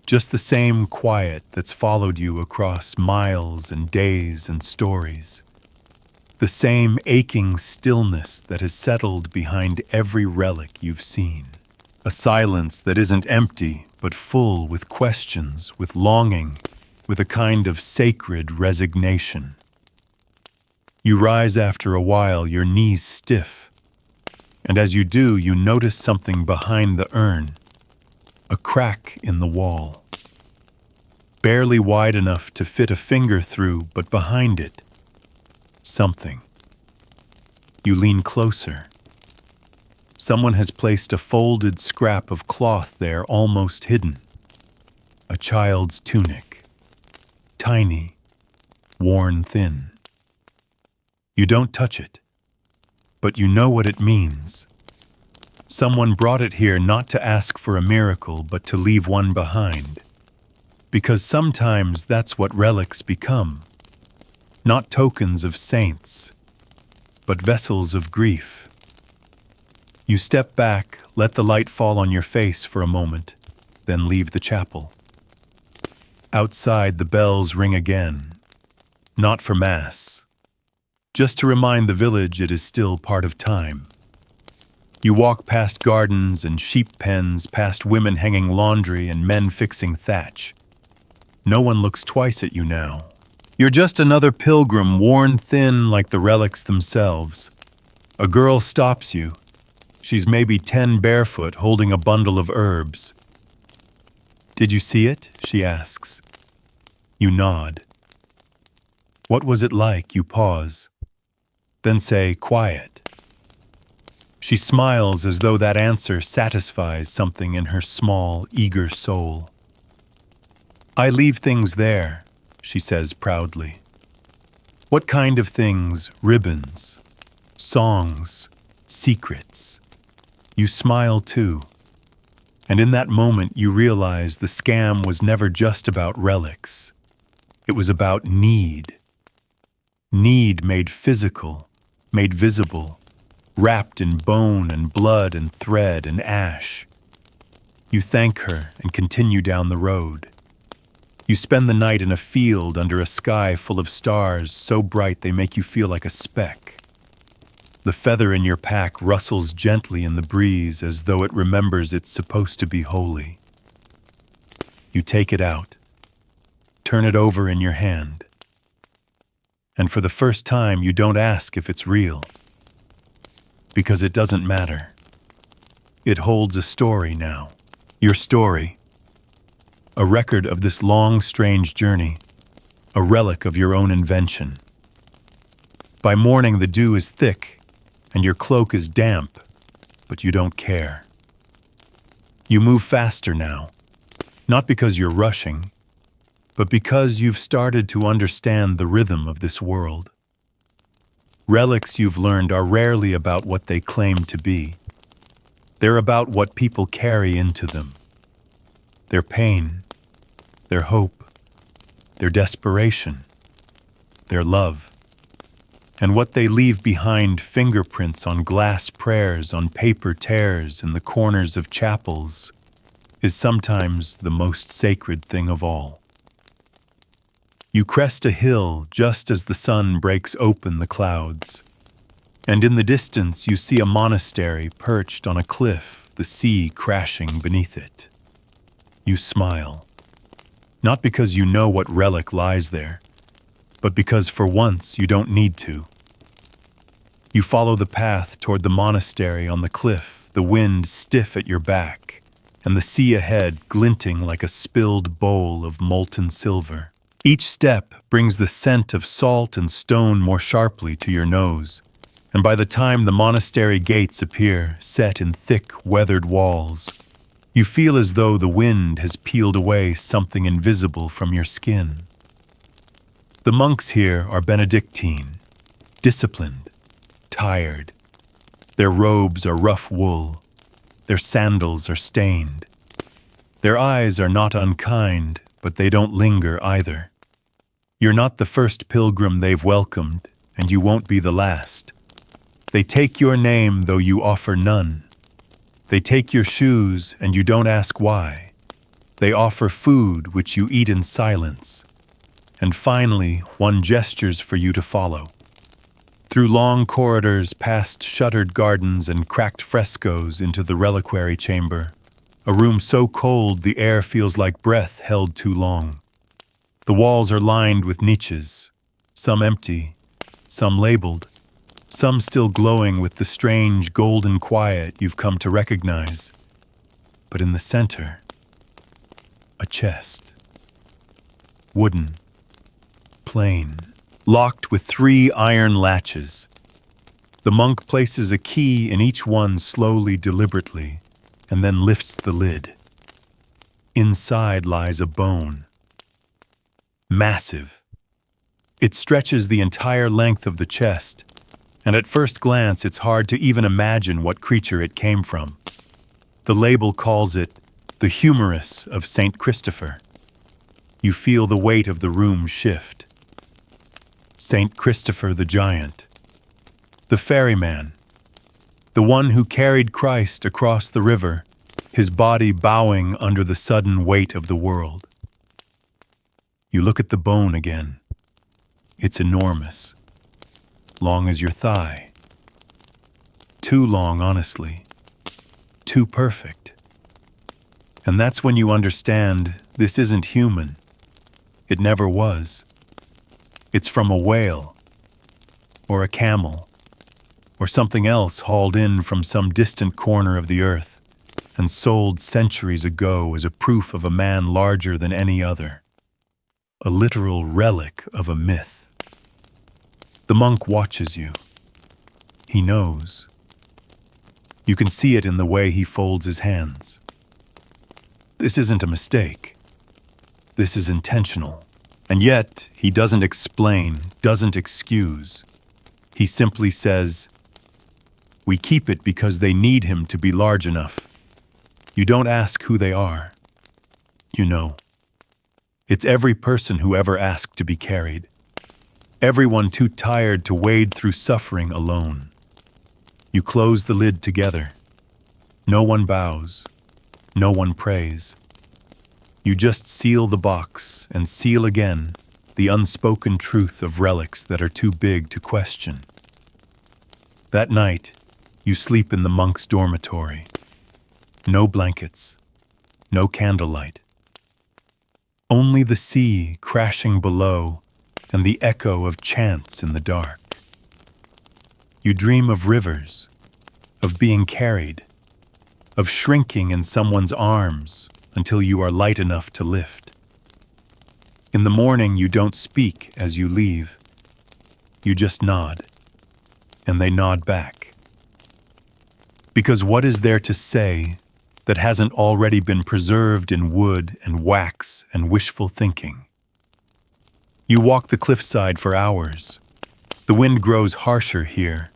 Just the same quiet that's followed you across miles and days and stories. The same aching stillness that has settled behind every relic you've seen. A silence that isn't empty, but full with questions, with longing, with a kind of sacred resignation. You rise after a while, your knees stiff. And as you do, you notice something behind the urn. A crack in the wall. Barely wide enough to fit a finger through, but behind it, something. You lean closer. Someone has placed a folded scrap of cloth there, almost hidden. A child's tunic. Tiny, worn thin. You don't touch it, but you know what it means. Someone brought it here not to ask for a miracle, but to leave one behind. Because sometimes that's what relics become. Not tokens of saints, but vessels of grief. You step back, let the light fall on your face for a moment, then leave the chapel. Outside, the bells ring again. Not for Mass. Just to remind the village it is still part of time. You walk past gardens and sheep pens, past women hanging laundry and men fixing thatch. No one looks twice at you now. You're just another pilgrim, worn thin like the relics themselves. A girl stops you. She's maybe 10 barefoot, holding a bundle of herbs. "Did you see it?" she asks. You nod. "What was it like?" You pause. Then say, "Quiet." She smiles as though that answer satisfies something in her small, eager soul. "I leave things there," she says proudly. "What kind of things? Ribbons, songs, secrets." You smile too. And in that moment you realize the scam was never just about relics. It was about need. Need made physical, made visible, wrapped in bone and blood and thread and ash. You thank her and continue down the road. You spend the night in a field under a sky full of stars so bright they make you feel like a speck. The feather in your pack rustles gently in the breeze as though it remembers it's supposed to be holy. You take it out, turn it over in your hand. And for the first time, you don't ask if it's real. Because it doesn't matter. It holds a story now. Your story. A record of this long, strange journey. A relic of your own invention. By morning, the dew is thick, and your cloak is damp, but you don't care. You move faster now, not because you're rushing, but because you've started to understand the rhythm of this world. Relics, you've learned, are rarely about what they claim to be. They're about what people carry into them. Their pain, their hope, their desperation, their love. And what they leave behind, fingerprints on glass prayers, on paper tears in the corners of chapels, is sometimes the most sacred thing of all. You crest a hill just as the sun breaks open the clouds, and in the distance you see a monastery perched on a cliff, the sea crashing beneath it. You smile, not because you know what relic lies there, but because for once you don't need to. You follow the path toward the monastery on the cliff, the wind stiff at your back, and the sea ahead glinting like a spilled bowl of molten silver. Each step brings the scent of salt and stone more sharply to your nose, and by the time the monastery gates appear, set in thick, weathered walls, you feel as though the wind has peeled away something invisible from your skin. The monks here are Benedictine, disciplined, tired. Their robes are rough wool. Their sandals are stained. Their eyes are not unkind, but they don't linger either. You're not the first pilgrim they've welcomed, and you won't be the last. They take your name, though you offer none. They take your shoes, and you don't ask why. They offer food, which you eat in silence. And finally, one gestures for you to follow. Through long corridors, past shuttered gardens and cracked frescoes into the reliquary chamber, a room so cold the air feels like breath held too long. The walls are lined with niches, some empty, some labeled, some still glowing with the strange golden quiet you've come to recognize. But in the center, a chest. Wooden, plain, locked with 3 iron latches. The monk places a key in each one slowly, deliberately, and then lifts the lid. Inside lies a bone. Massive. It stretches the entire length of the chest, and at first glance it's hard to even imagine what creature it came from. The label calls it the humerus of St. Christopher. You feel the weight of the room shift. St. Christopher the Giant, the ferryman, the one who carried Christ across the river, his body bowing under the sudden weight of the world. You look at the bone again. It's enormous, long as your thigh. Too long, honestly. Too perfect. And that's when you understand this isn't human. It never was. It's from a whale, or a camel, or something else hauled in from some distant corner of the earth and sold centuries ago as a proof of a man larger than any other. A literal relic of a myth. The monk watches you. He knows. You can see it in the way he folds his hands. This isn't a mistake. This is intentional. And yet, he doesn't explain, doesn't excuse. He simply says, "We keep it because they need him to be large enough." You don't ask who they are. You know. It's every person who ever asked to be carried. Everyone too tired to wade through suffering alone. You close the lid together. No one bows. No one prays. You just seal the box and seal again the unspoken truth of relics that are too big to question. That night, you sleep in the monk's dormitory. No blankets, no candlelight. Only the sea crashing below and the echo of chants in the dark. You dream of rivers, of being carried, of shrinking in someone's arms until you are light enough to lift. In the morning, you don't speak as you leave. You just nod, and they nod back. Because what is there to say that hasn't already been preserved in wood and wax and wishful thinking? You walk the cliffside for hours. The wind grows harsher here.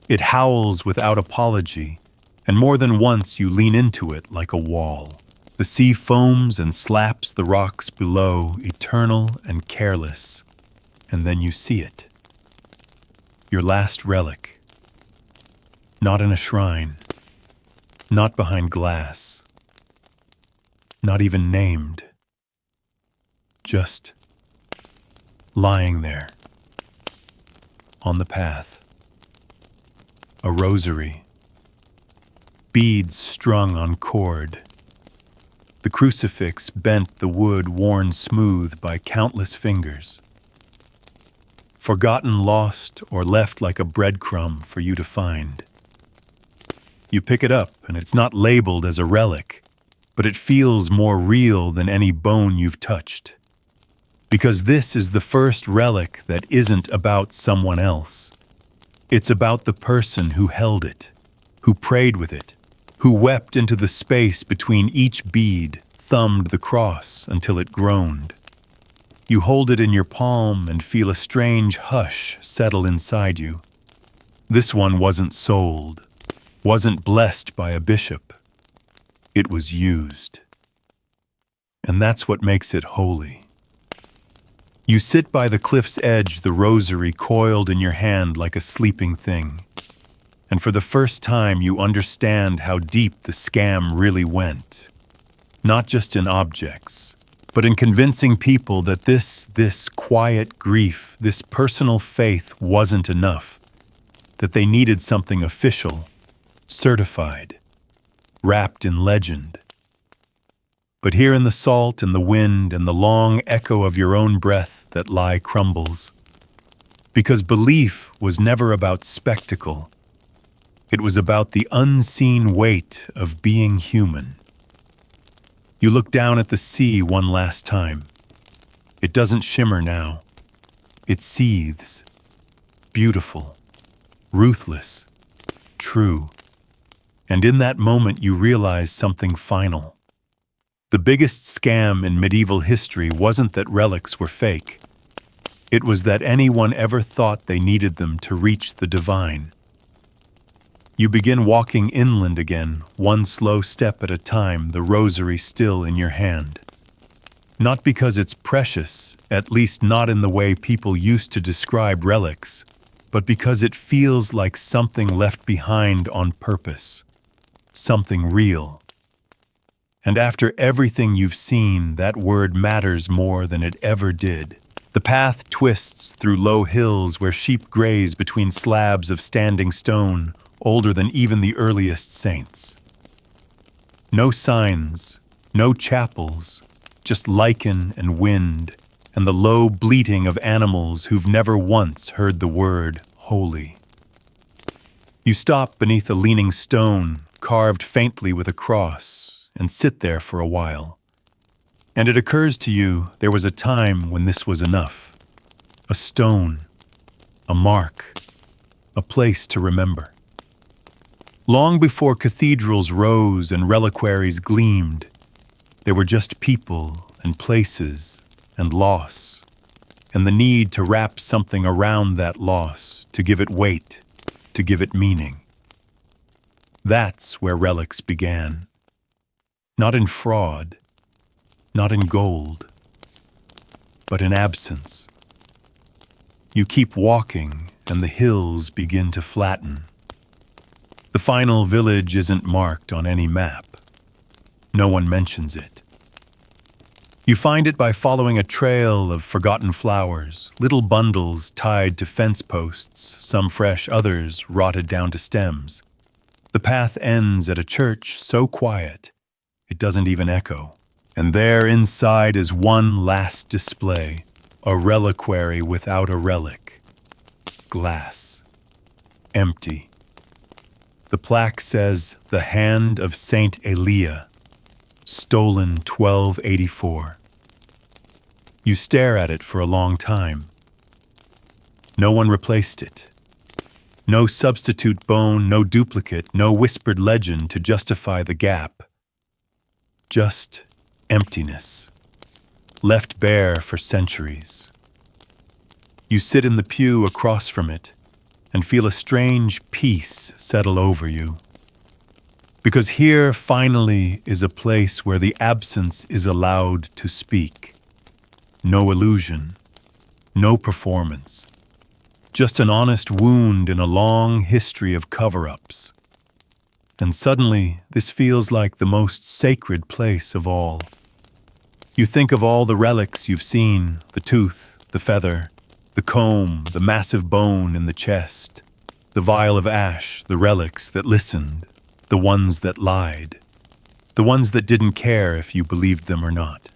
It howls without apology, and more than once you lean into it like a wall. The sea foams and slaps the rocks below, eternal and careless, and then you see it. Your last relic. Not in a shrine, not behind glass, not even named. Just lying there, on the path. A rosary, beads strung on cord. The crucifix bent the wood worn smooth by countless fingers. Forgotten, lost, or left like a breadcrumb for you to find. You pick it up, and it's not labeled as a relic, but it feels more real than any bone you've touched. Because this is the first relic that isn't about someone else. It's about the person who held it, who prayed with it, who wept into the space between each bead, thumbed the cross until it groaned. You hold it in your palm and feel a strange hush settle inside you. This one wasn't sold, wasn't blessed by a bishop. It was used. And that's what makes it holy. You sit by the cliff's edge, the rosary coiled in your hand like a sleeping thing. And for the first time you understand how deep the scam really went. Not just in objects, but in convincing people that this quiet grief, this personal faith wasn't enough, that they needed something official, certified, wrapped in legend. But here in the salt and the wind and the long echo of your own breath that lie crumbles. Because belief was never about spectacle. It was about the unseen weight of being human. You look down at the sea one last time. It doesn't shimmer now. It seethes. Beautiful. Ruthless. True. And in that moment you realize something final. The biggest scam in medieval history wasn't that relics were fake. It was that anyone ever thought they needed them to reach the divine. You begin walking inland again, one slow step at a time, the rosary still in your hand. Not because it's precious, at least not in the way people used to describe relics, but because it feels like something left behind on purpose, something real. And after everything you've seen, that word matters more than it ever did. The path twists through low hills where sheep graze between slabs of standing stone, older than even the earliest saints. No signs, no chapels, just lichen and wind, and the low bleating of animals who've never once heard the word holy. You stop beneath a leaning stone, carved faintly with a cross, and sit there for a while. And it occurs to you there was a time when this was enough. A stone, a mark, a place to remember. Long before cathedrals rose and reliquaries gleamed, there were just people and places and loss, and the need to wrap something around that loss, to give it weight, to give it meaning. That's where relics began. Not in fraud, not in gold, but in absence. You keep walking, and the hills begin to flatten. The final village isn't marked on any map. No one mentions it. You find it by following a trail of forgotten flowers, little bundles tied to fence posts, some fresh, others rotted down to stems. The path ends at a church so quiet, it doesn't even echo. And there inside is one last display, a reliquary without a relic. Glass. Empty. The plaque says, "The hand of Saint Elia, stolen 1284. You stare at it for a long time. No one replaced it. No substitute bone, no duplicate, no whispered legend to justify the gap. Just emptiness, left bare for centuries. You sit in the pew across from it and feel a strange peace settle over you. Because here, finally, is a place where the absence is allowed to speak. No illusion, no performance. Just an honest wound in a long history of cover-ups. And suddenly, this feels like the most sacred place of all. You think of all the relics you've seen, the tooth, the feather, the comb, the massive bone in the chest, the vial of ash, the relics that listened, the ones that lied, the ones that didn't care if you believed them or not.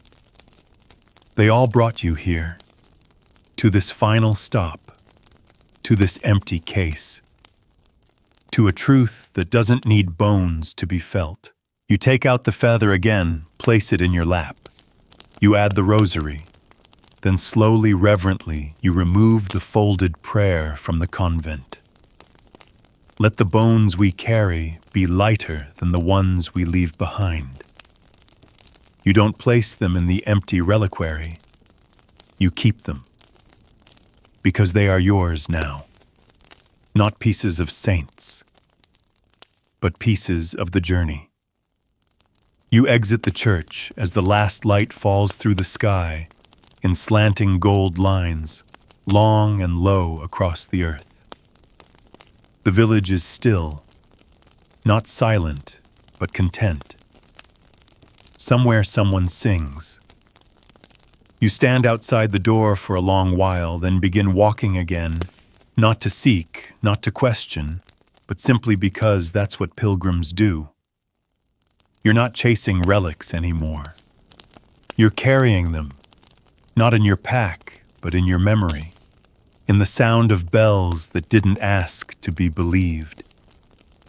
They all brought you here, to this final stop, to this empty case, to a truth that doesn't need bones to be felt. You take out the feather again, place it in your lap. You add the rosary. Then slowly, reverently, you remove the folded prayer from the convent. Let the bones we carry be lighter than the ones we leave behind. You don't place them in the empty reliquary. You keep them. Because they are yours now. Not pieces of saints, but pieces of the journey. You exit the church as the last light falls through the sky in slanting gold lines, long and low across the earth. The village is still, not silent, but content. Somewhere someone sings. You stand outside the door for a long while, then begin walking again, not to seek, not to question, but simply because that's what pilgrims do. You're not chasing relics anymore. You're carrying them, not in your pack, but in your memory, in the sound of bells that didn't ask to be believed,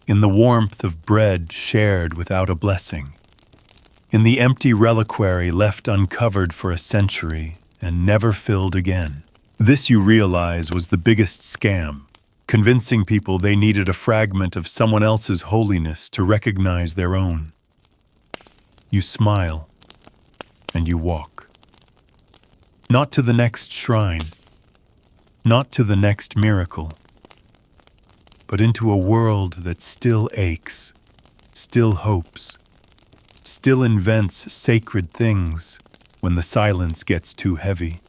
in the warmth of bread shared without a blessing, in the empty reliquary left uncovered for a century and never filled again. This, you realize, was the biggest scam, convincing people they needed a fragment of someone else's holiness to recognize their own. You smile, and you walk. Not to the next shrine, not to the next miracle, but into a world that still aches, still hopes, still invents sacred things when the silence gets too heavy,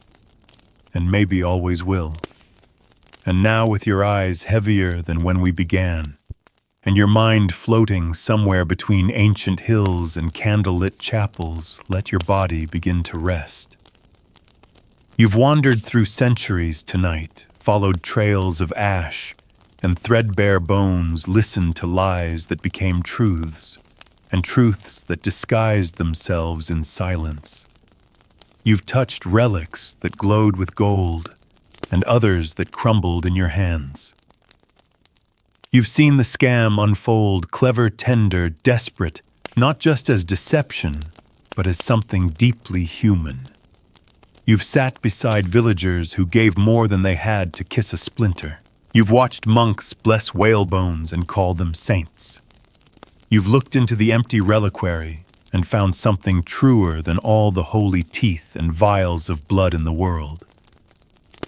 and maybe always will. And now with your eyes heavier than when we began, and your mind floating somewhere between ancient hills and candlelit chapels, let your body begin to rest. You've wandered through centuries tonight, followed trails of ash and threadbare bones, listened to lies that became truths, and truths that disguised themselves in silence. You've touched relics that glowed with gold, and others that crumbled in your hands. You've seen the scam unfold, clever, tender, desperate, not just as deception, but as something deeply human. You've sat beside villagers who gave more than they had to kiss a splinter. You've watched monks bless whale bones and call them saints. You've looked into the empty reliquary and found something truer than all the holy teeth and vials of blood in the world.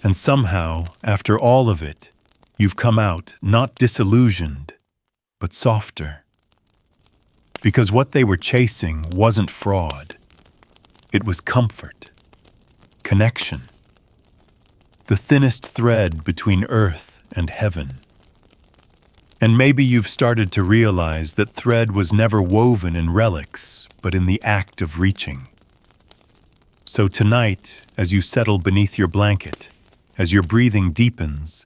And somehow, after all of it, you've come out not disillusioned, but softer. Because what they were chasing wasn't fraud. It was comfort, connection, the thinnest thread between earth and heaven. And maybe you've started to realize that thread was never woven in relics, but in the act of reaching. So tonight, as you settle beneath your blanket, as your breathing deepens,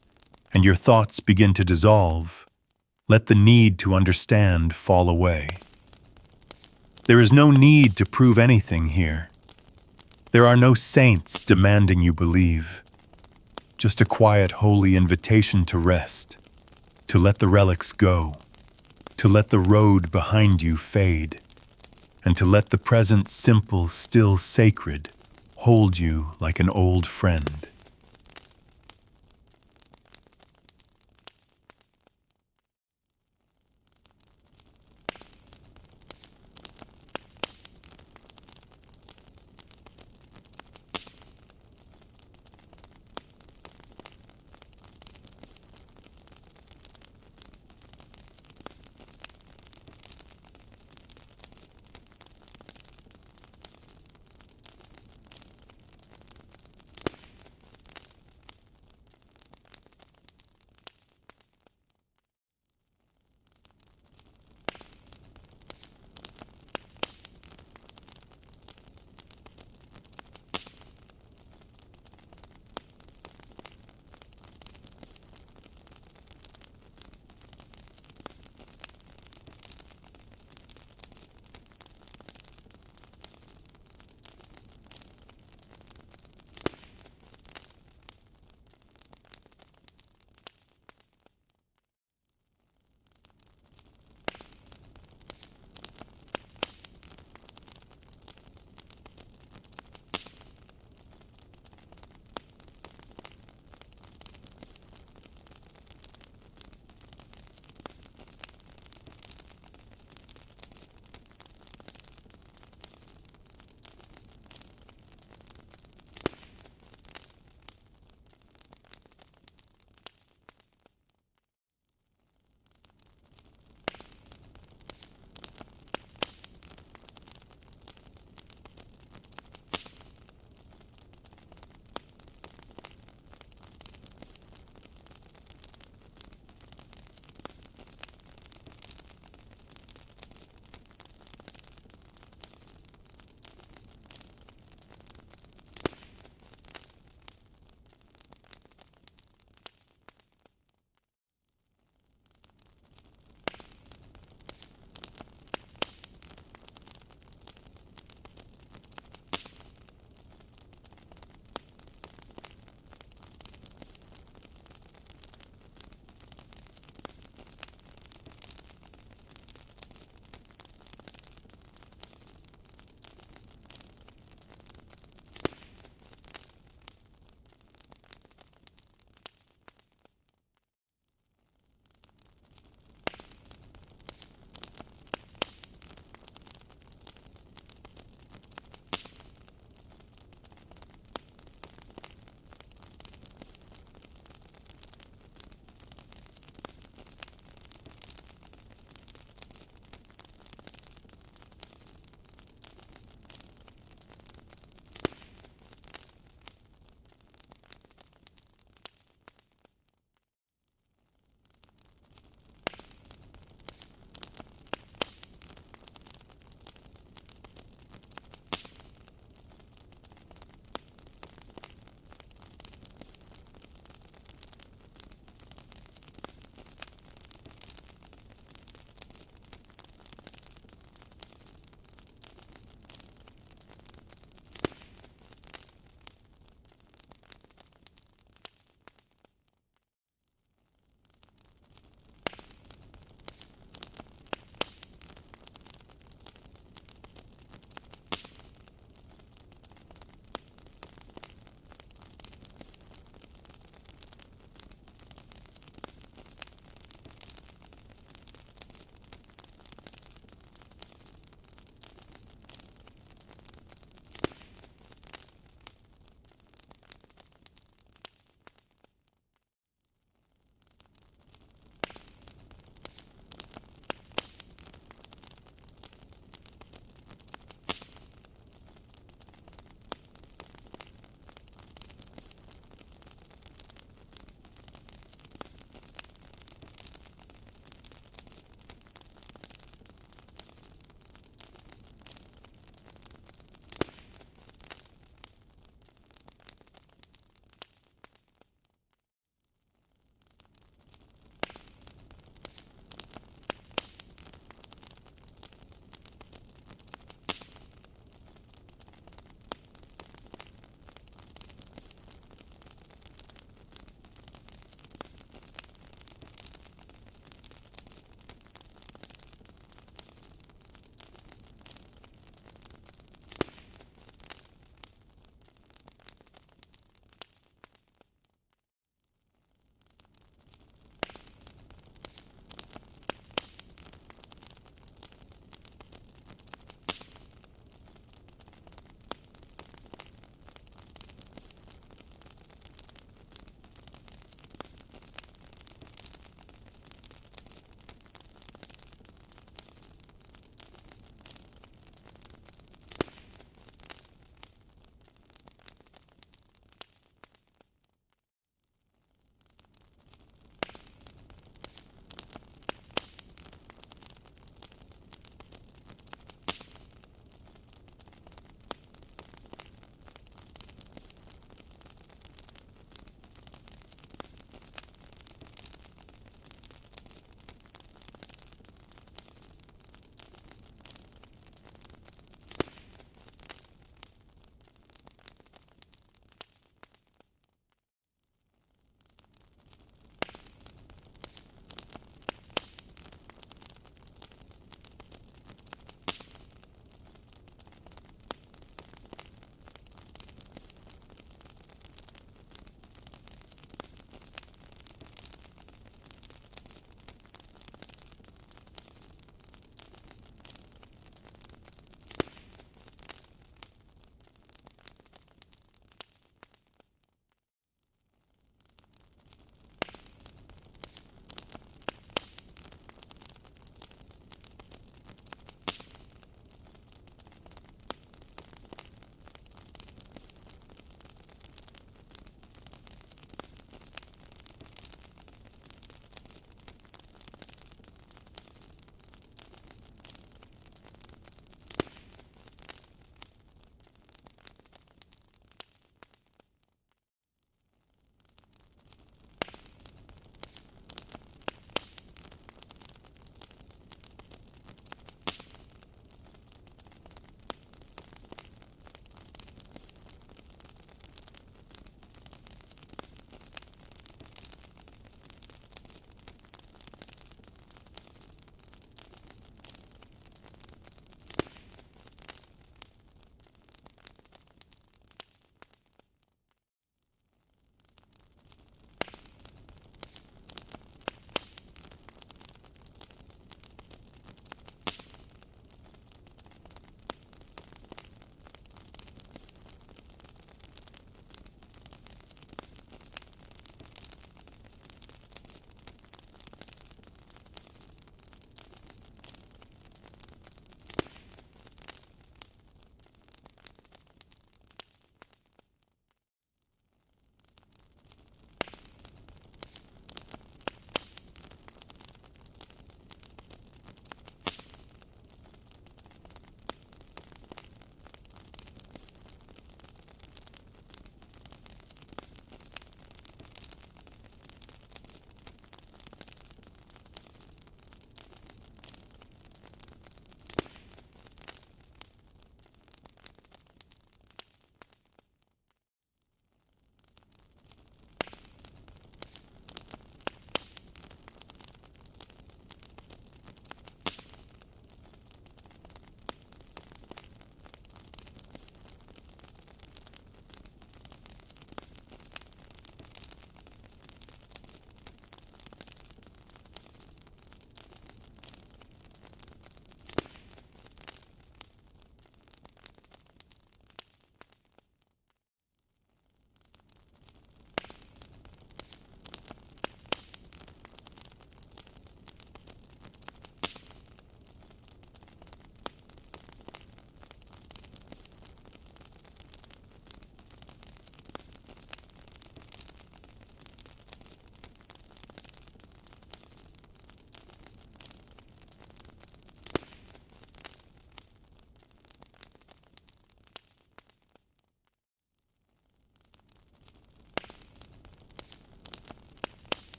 and your thoughts begin to dissolve, let the need to understand fall away. There is no need to prove anything here. There are no saints demanding you believe. Just a quiet, holy invitation to rest, to let the relics go, to let the road behind you fade, and to let the present simple, still sacred, hold you like an old friend.